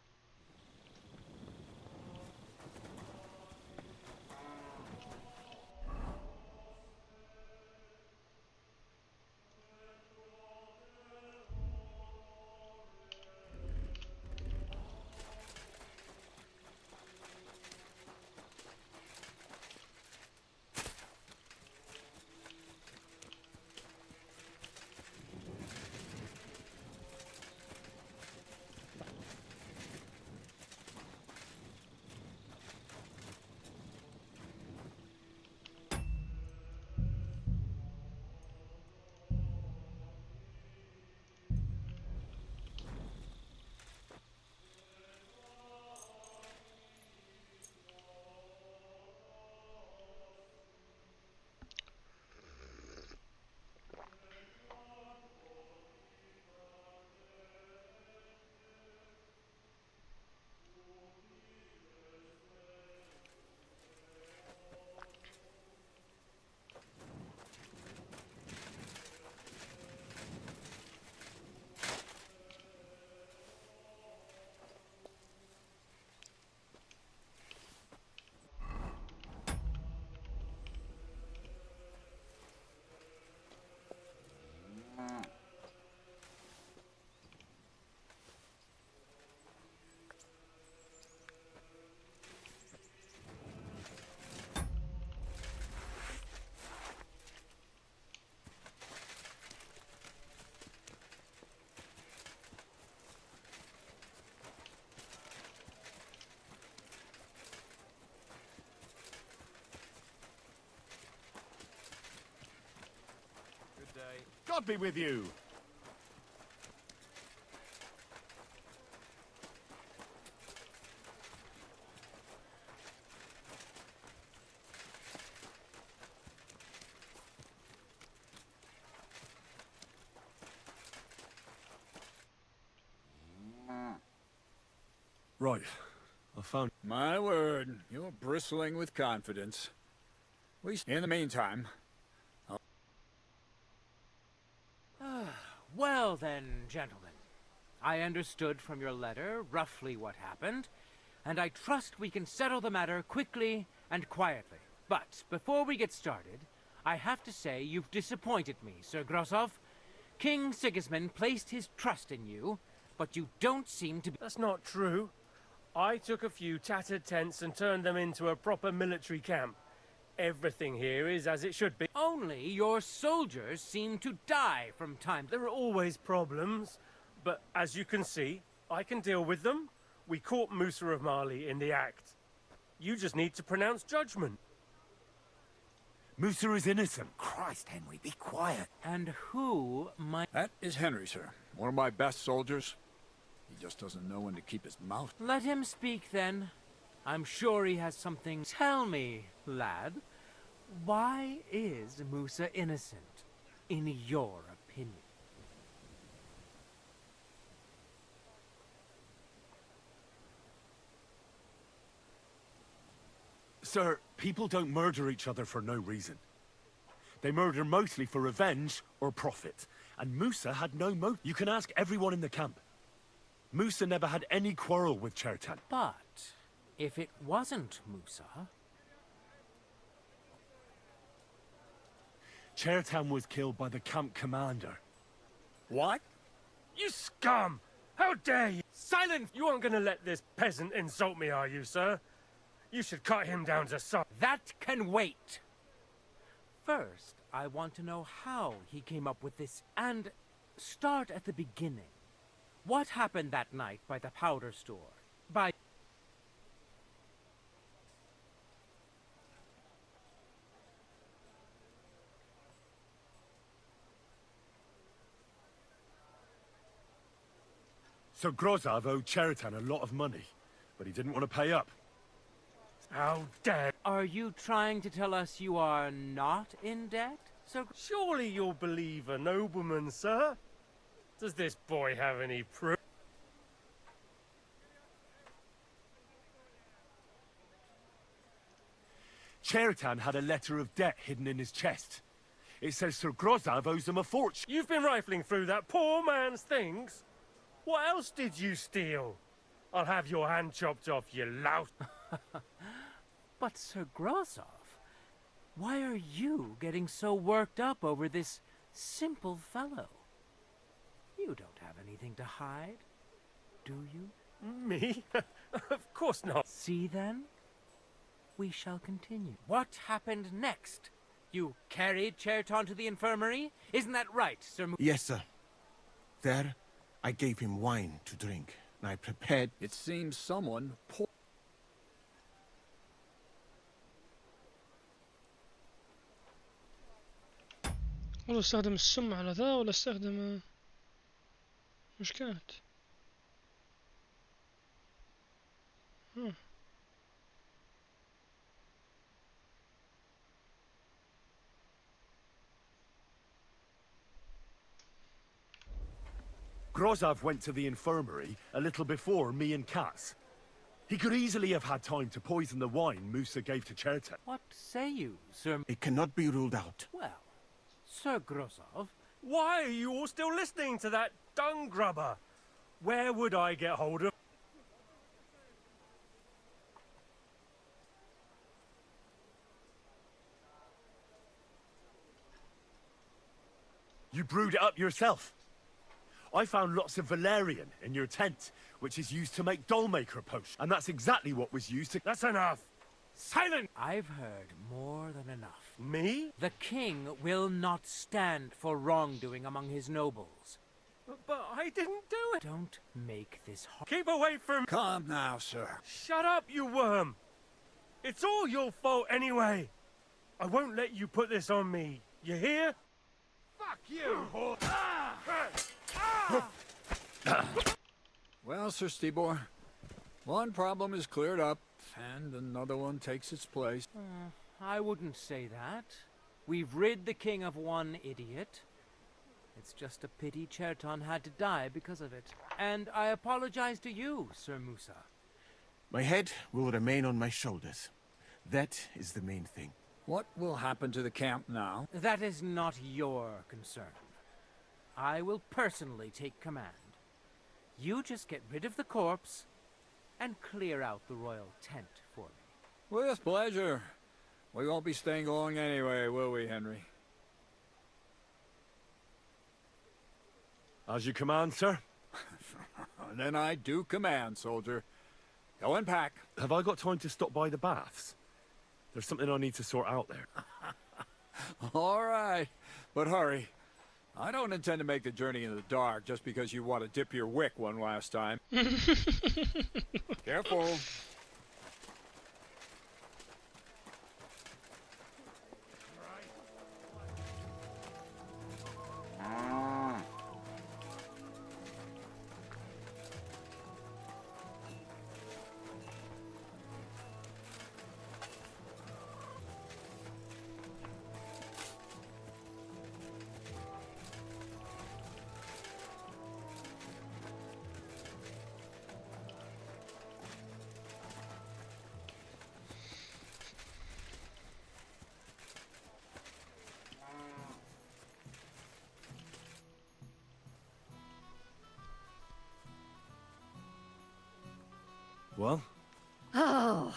God be with you. Right. I found... My word, you're bristling with confidence. In the meantime... Well then, gentlemen. I understood from your letter roughly what happened, and I trust we can settle the matter quickly and quietly. But before we get started, I have to say you've disappointed me, Sir Grosov. King Sigismund placed his trust in you, but you don't seem to be... That's not true. I took a few tattered tents and turned them into a proper military camp. Everything here is as it should be. Only your soldiers seem to die from time... There are always problems, but as you can see, I can deal with them. We caught Musa of Mali in the act. You just need to pronounce judgment. Musa is innocent. Christ, Henry, be quiet. And who might... That is Henry, sir. One of my best soldiers. He just doesn't know when to keep his mouth. Let him speak, then. I'm sure he has something... Tell me, lad, why is Musa innocent, in your opinion? Sir, people don't murder each other for no reason. They murder mostly for revenge or profit. And Musa had no motive. You can ask everyone in the camp. Musa never had any quarrel with Chertan. But if it wasn't Musa... Chertan was killed by the camp commander. What? You scum! How dare you! Silence! You aren't gonna let this peasant insult me, are you, sir? You should cut him down to size. That can wait. First, I want to know how he came up with this, and start at the beginning. What happened that night by the powder store? By... So Grozov owed Chertan a lot of money, but he didn't want to pay up. How dare... Are you trying to tell us you are not in debt, Sir... Surely you'll believe a nobleman, sir? Does this boy have any proof? Chertan had a letter of debt hidden in his chest. It says Sir Grozov owes him a fortune. You've been rifling through that poor man's things? What else did you steal? I'll have your hand chopped off, you lout. But Sir Grosov, why are you getting so worked up over this simple fellow? You don't have anything to hide, do you? Me? Of course not. See then? We shall continue. What happened next? You carried Chertan to the infirmary? Isn't that right, Sir... Yes, sir. There, I gave him wine to drink, and I prepared... It seems someone poured... والله استخدم السم على ذا ولا استخدم مش كانت Grozov went to the infirmary a little before me and Katz. He could easily have had time to poison the wine Musa gave to Chertan. What say you, Sir... It cannot be ruled out. Well, Sir Grosov... Why are you all still listening to that dung grubber? Where would I get hold of... You brewed it up yourself. I found lots of valerian in your tent, which is used to make dollmaker potion. And that's exactly what was used to... That's enough! Silent! I've heard more than enough. Me? The king will not stand for wrongdoing among his nobles. But I didn't do it! Don't make this hard. Keep away from... Calm now, sir. Shut up, you worm! It's all your fault anyway! I won't let you put this on me, you hear? Fuck you! Well, Sir Stibor, one problem is cleared up, and another one takes its place. I wouldn't say that. We've rid the king of one idiot. It's just a pity Cherton had to die because of it. And I apologize to you, Sir Musa. My head will remain on my shoulders. That is the main thing. What will happen to the camp now? That is not your concern. I will personally take command. You just get rid of the corpse and clear out the royal tent for me. With pleasure. We won't be staying long anyway, will we, Henry? As you command, sir. Then I do command, soldier. Go and pack. Have I got time to stop by the baths? There's something I need to sort out there. All right, but hurry. I don't intend to make the journey in the dark just because you want to dip your wick one last time. Careful. Well? Oh,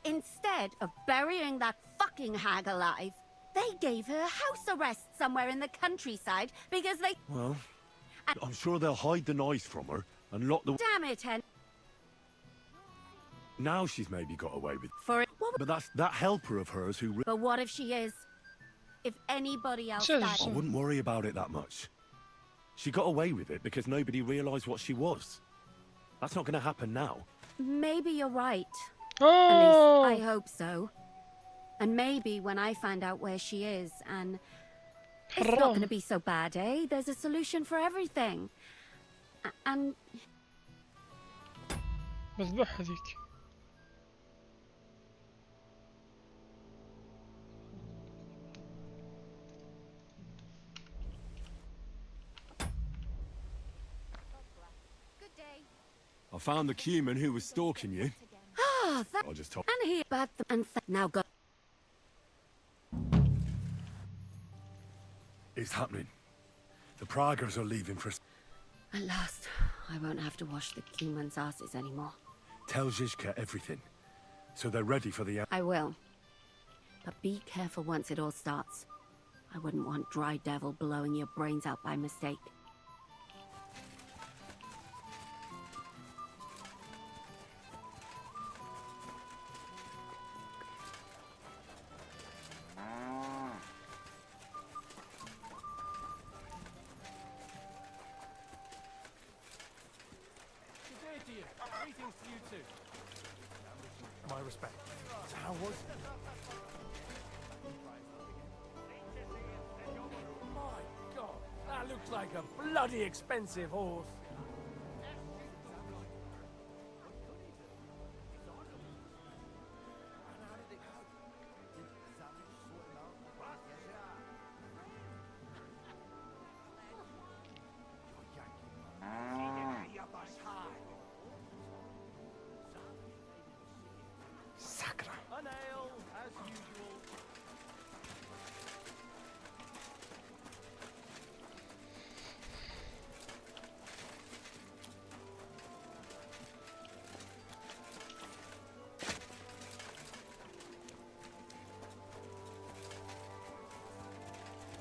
Instead of burying that fucking hag alive, they gave her house arrest somewhere in the countryside because they... Well, I'm sure they'll hide the knives from her and lock the... Damn it, Hen... Now she's maybe got away with... For it... But that's that helper of hers who... But what if she is? If anybody else I died... wouldn't worry about it that much. She got away with it because nobody realized what she was. That's not going to happen now. Maybe you're right. Oh! At least I hope so. And maybe when I find out where she is, and it's not going to be so bad, eh? There's a solution for everything. And مذبوح هذيك. I found the Cuman who was stalking you. ah, I'll just talk. and here, but now go. It's happening. The Praggers are leaving for... At last, I won't have to wash the Cuman's asses anymore. Tell Zizka everything, so they're ready for the... I will. But be careful once it all starts. I wouldn't want Dry Devil blowing your brains out by mistake. Greetings to you too. My respect. So how was it? My God, that looks like a bloody expensive horse. A nail, as usual.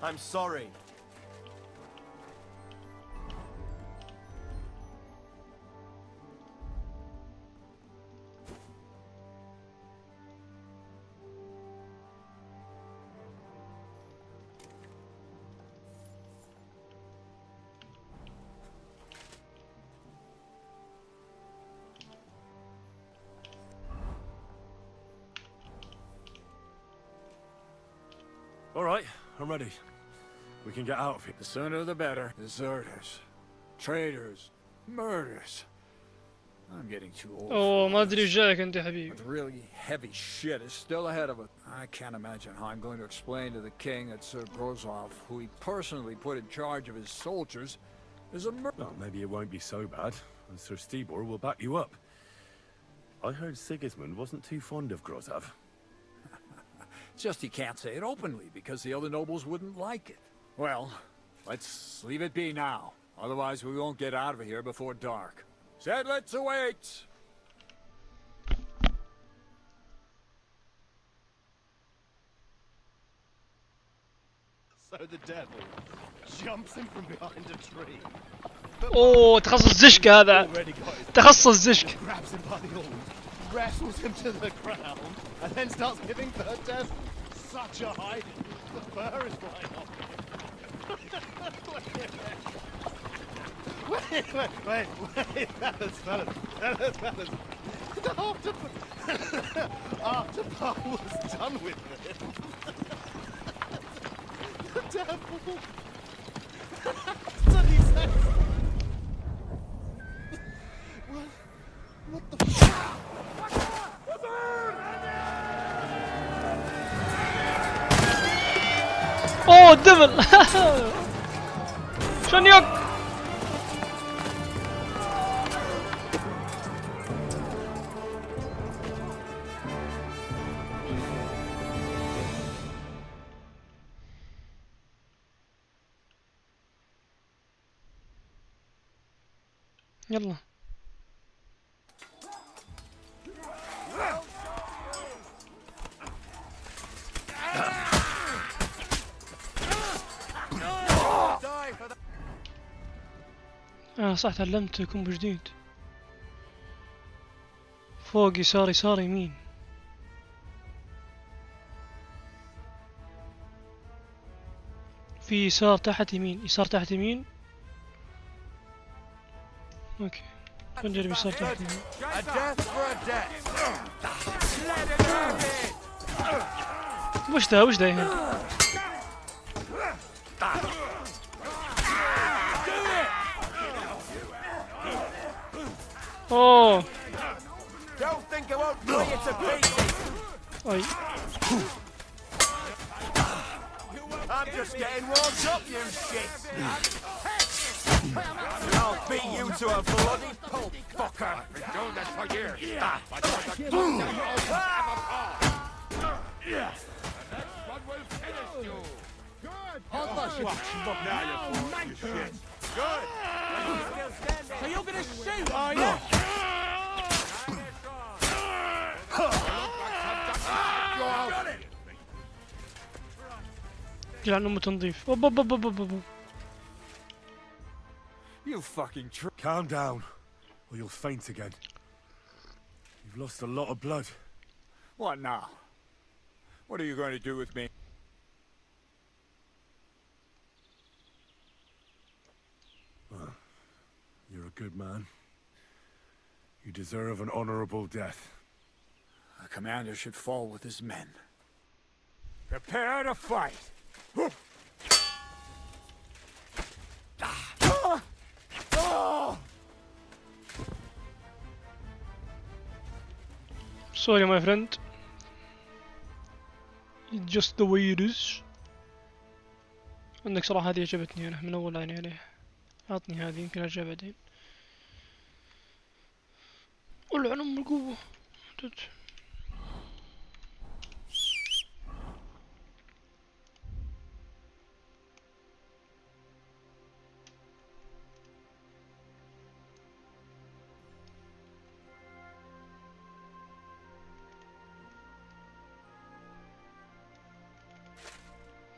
I'm sorry. All right, I'm ready. we can get out of here. The sooner the better. Deserters, traitors, murders. I'm getting too old. اوه ما ادري ايش جايك انت يا حبيبي. But really heavy shit is still ahead of us. I can't imagine how I'm going to explain to the king that Sir Grozov, who he personally put in charge of his soldiers, is a murderer. Well, maybe it won't be so bad, and Sir Stibor will back you up. I heard Sigismund wasn't too fond of Grozov. It's just he can't say it openly because the other nobles wouldn't like it. Well, let's leave it be now. Otherwise we won't get out of here before dark. Sedlitz awaits! So the devil jumps him from behind a tree. اوه تخصص زشك هذا. تخصص زشك. Grabs him by the horns, wrestles him to the ground, and then starts giving the death such a hiding. The fur is flying off. Wait, fellas. After Paul was done with it, the devil suddenly says, what the اوه الدبل. شلون يوك؟ يلا صح تعلمت كومبو جديد. فوق يسار يسار يمين. في يسار تحت يمين، يسار تحت يمين. اوكي نجرب يسار تحت يمين. وش ده هنا؟ اوه اي I'm just getting warmed up, you shit! I'll beat you to a bloody pulp, fucker! I've been doing this for years! Now you're full of shit! Good! So you're gonna shoot, are you? جعلنا تنظيف. You fucking Calm down, or you'll faint again. You've lost a lot of blood. What now? What are you going to do with me? Well, you're a good man. You deserve an honorable death. A commander should fall with his men. Prepare to fight! Sorry my friend. It's just the way it is. عندك صراحة هذه عجبتني أنا من أول عيني عليها. أعطني هذه يمكن أرجع بعدين. قول عن أم القوة.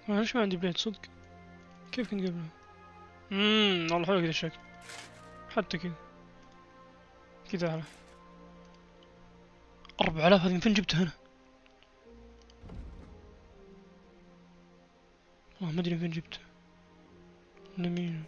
ليش ما عندي بليد صدق؟ كيف كنت قبله؟ والله حلو كذا الشكل. حتى كذا. كذا على 4000 هذه من فين جبتها هنا؟ والله ما ادري من فين جبتها. نمين.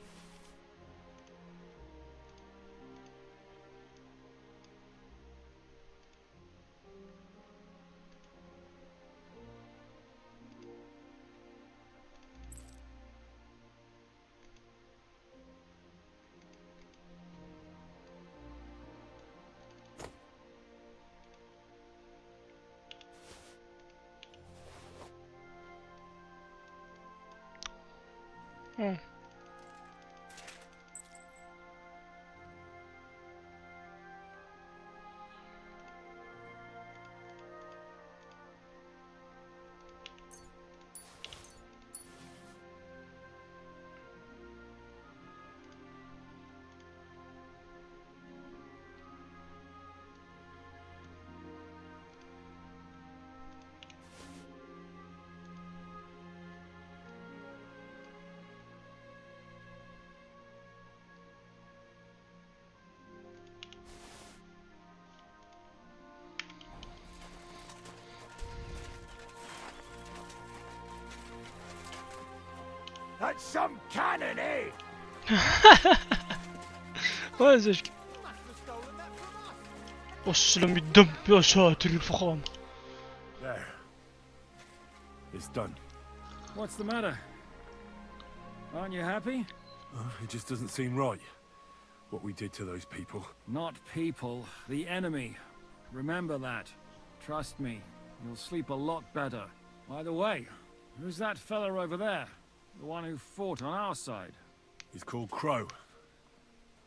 اه That's some cannon, eh? ولا زيك والسلام الدم يا ساتر الفخام. There. It's done. What's the matter? Aren't you happy? It just doesn't seem right. What we did to those people. Not people, the enemy. Remember that. Trust me, you'll sleep a lot better. By the way, who's that fella over there? The one who fought on our side? He's called Crow.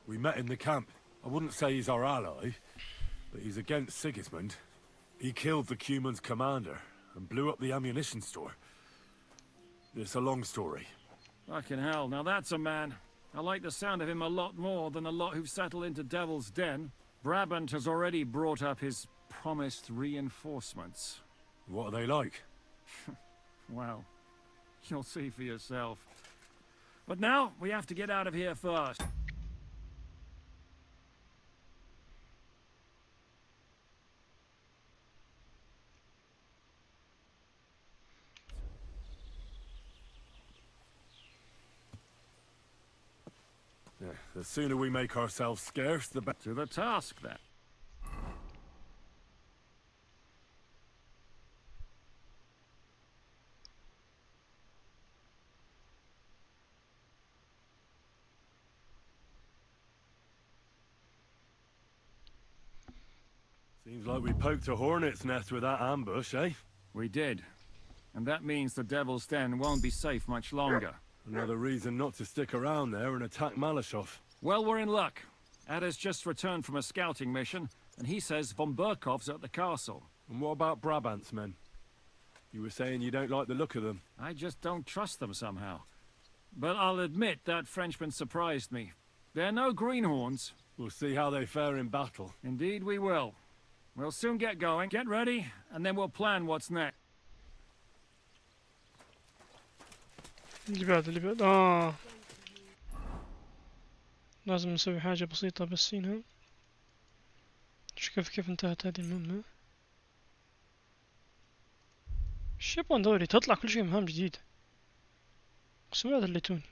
We met in the camp. I wouldn't say he's our ally, but he's against Sigismund. He killed the Cuman's commander and blew up the ammunition store. It's a long story. Fucking hell, now that's a man. I like the sound of him a lot more than a lot who've settled into Devil's Den. Brabant has already brought up his promised reinforcements. What are they like? Well, you'll see for yourself. But now, we have to get out of here first. Yeah, the sooner we make ourselves scarce, the better. To the task, then. Seems like we poked a hornet's nest with that ambush, eh? We did. And that means the Devil's Den won't be safe much longer. Another reason not to stick around there and attack Malashov. Well, we're in luck. Ada's just returned from a scouting mission, and he says von Burkov's at the castle. And what about Brabant's men? You were saying you don't like the look of them. I just don't trust them somehow. But I'll admit that Frenchman surprised me. They're no greenhorns. We'll see how they fare in battle. Indeed we will. We'll soon get going. Get ready, and then we'll plan what's next. اللي بعد لازم نسوي حاجة بسيطة بس هنا. شوف كيف انتهت هذه المهمة. الشيبون دوري تطلع كل شيء مهام جديدة. اقسم بالله دليتوني.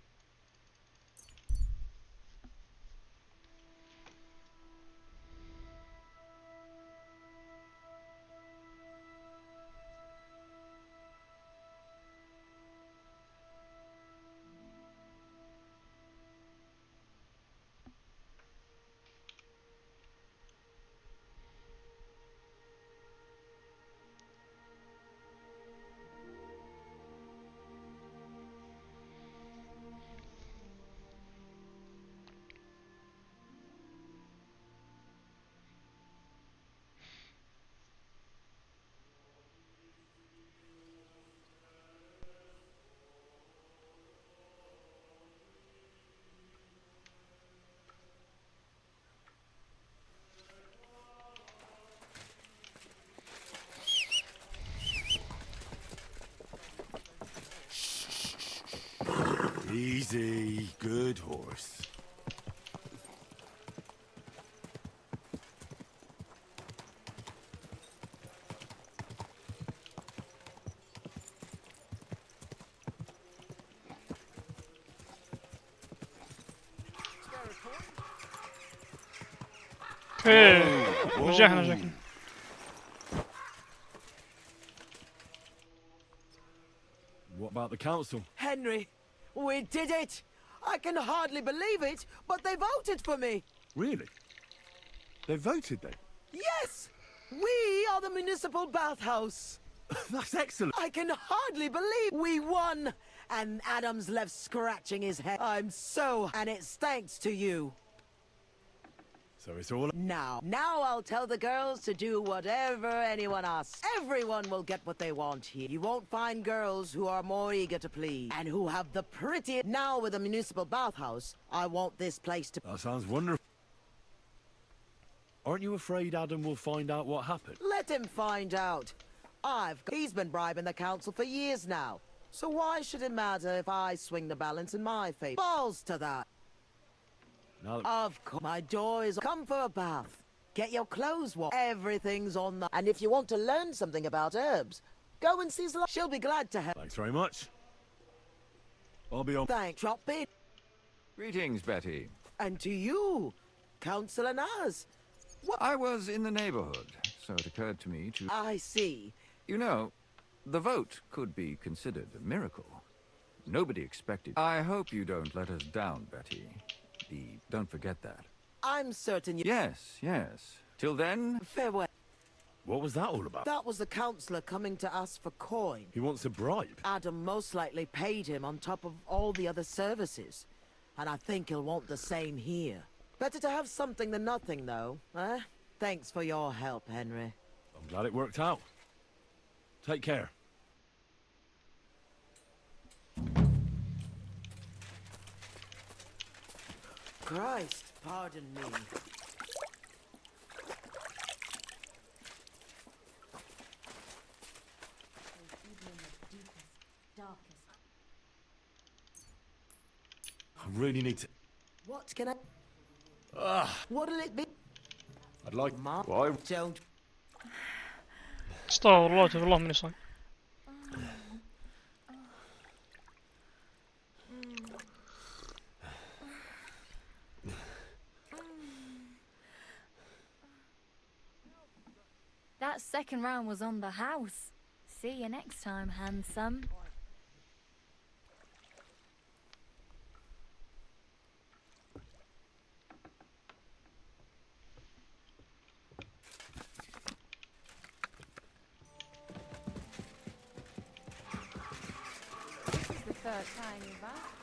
Easy, good horse. رجعنا. What about the council? Henry, we did it! I can hardly believe it, but they voted for me! Really? They voted then? Yes! We are the municipal bathhouse! That's excellent! I can hardly believe we won! And Adam's left scratching his head. I'm so... And it's thanks to you. So it's all... Now I'll tell the girls to do whatever anyone asks. Everyone will get what they want here. You won't find girls who are more eager to please. And who have the prettiest... Now with the municipal bathhouse, I want this place to... That sounds wonderful. Aren't you afraid Adam will find out what happened? Let him find out. He's been bribing the council for years now. So why should it matter if I swing the balance in my favor? Balls to that. Now that... Of course, my door is... Come for a bath. Get your clothes washed. Everything's on the... And if you want to learn something about herbs, go and see Zla. She'll be glad to help. Thanks very much. I'll be on... Thanks. Drop in. Greetings, Betty. And to you, Councillor Naz. What? I was in the neighborhood, so it occurred to me to... I see. You know, the vote could be considered a miracle. Nobody expected... I hope you don't let us down, Betty. Don't forget that. I'm certain you... Yes, yes. Till then... Farewell. What was that all about? That was the councillor coming to ask for coin. He wants a bribe. Adam most likely paid him on top of all the other services. And I think he'll want the same here. Better to have something than nothing, though, eh? Thanks for your help, Henry. I'm glad it worked out. Take care. Christ, pardon me. I really need to... What can I... Ah, What'll it be? I'd like... Mom, Why? don't... استغفر الله تبارك الله من يصنع. That second round was on the house. See you next time, handsome. This is the third time you've asked.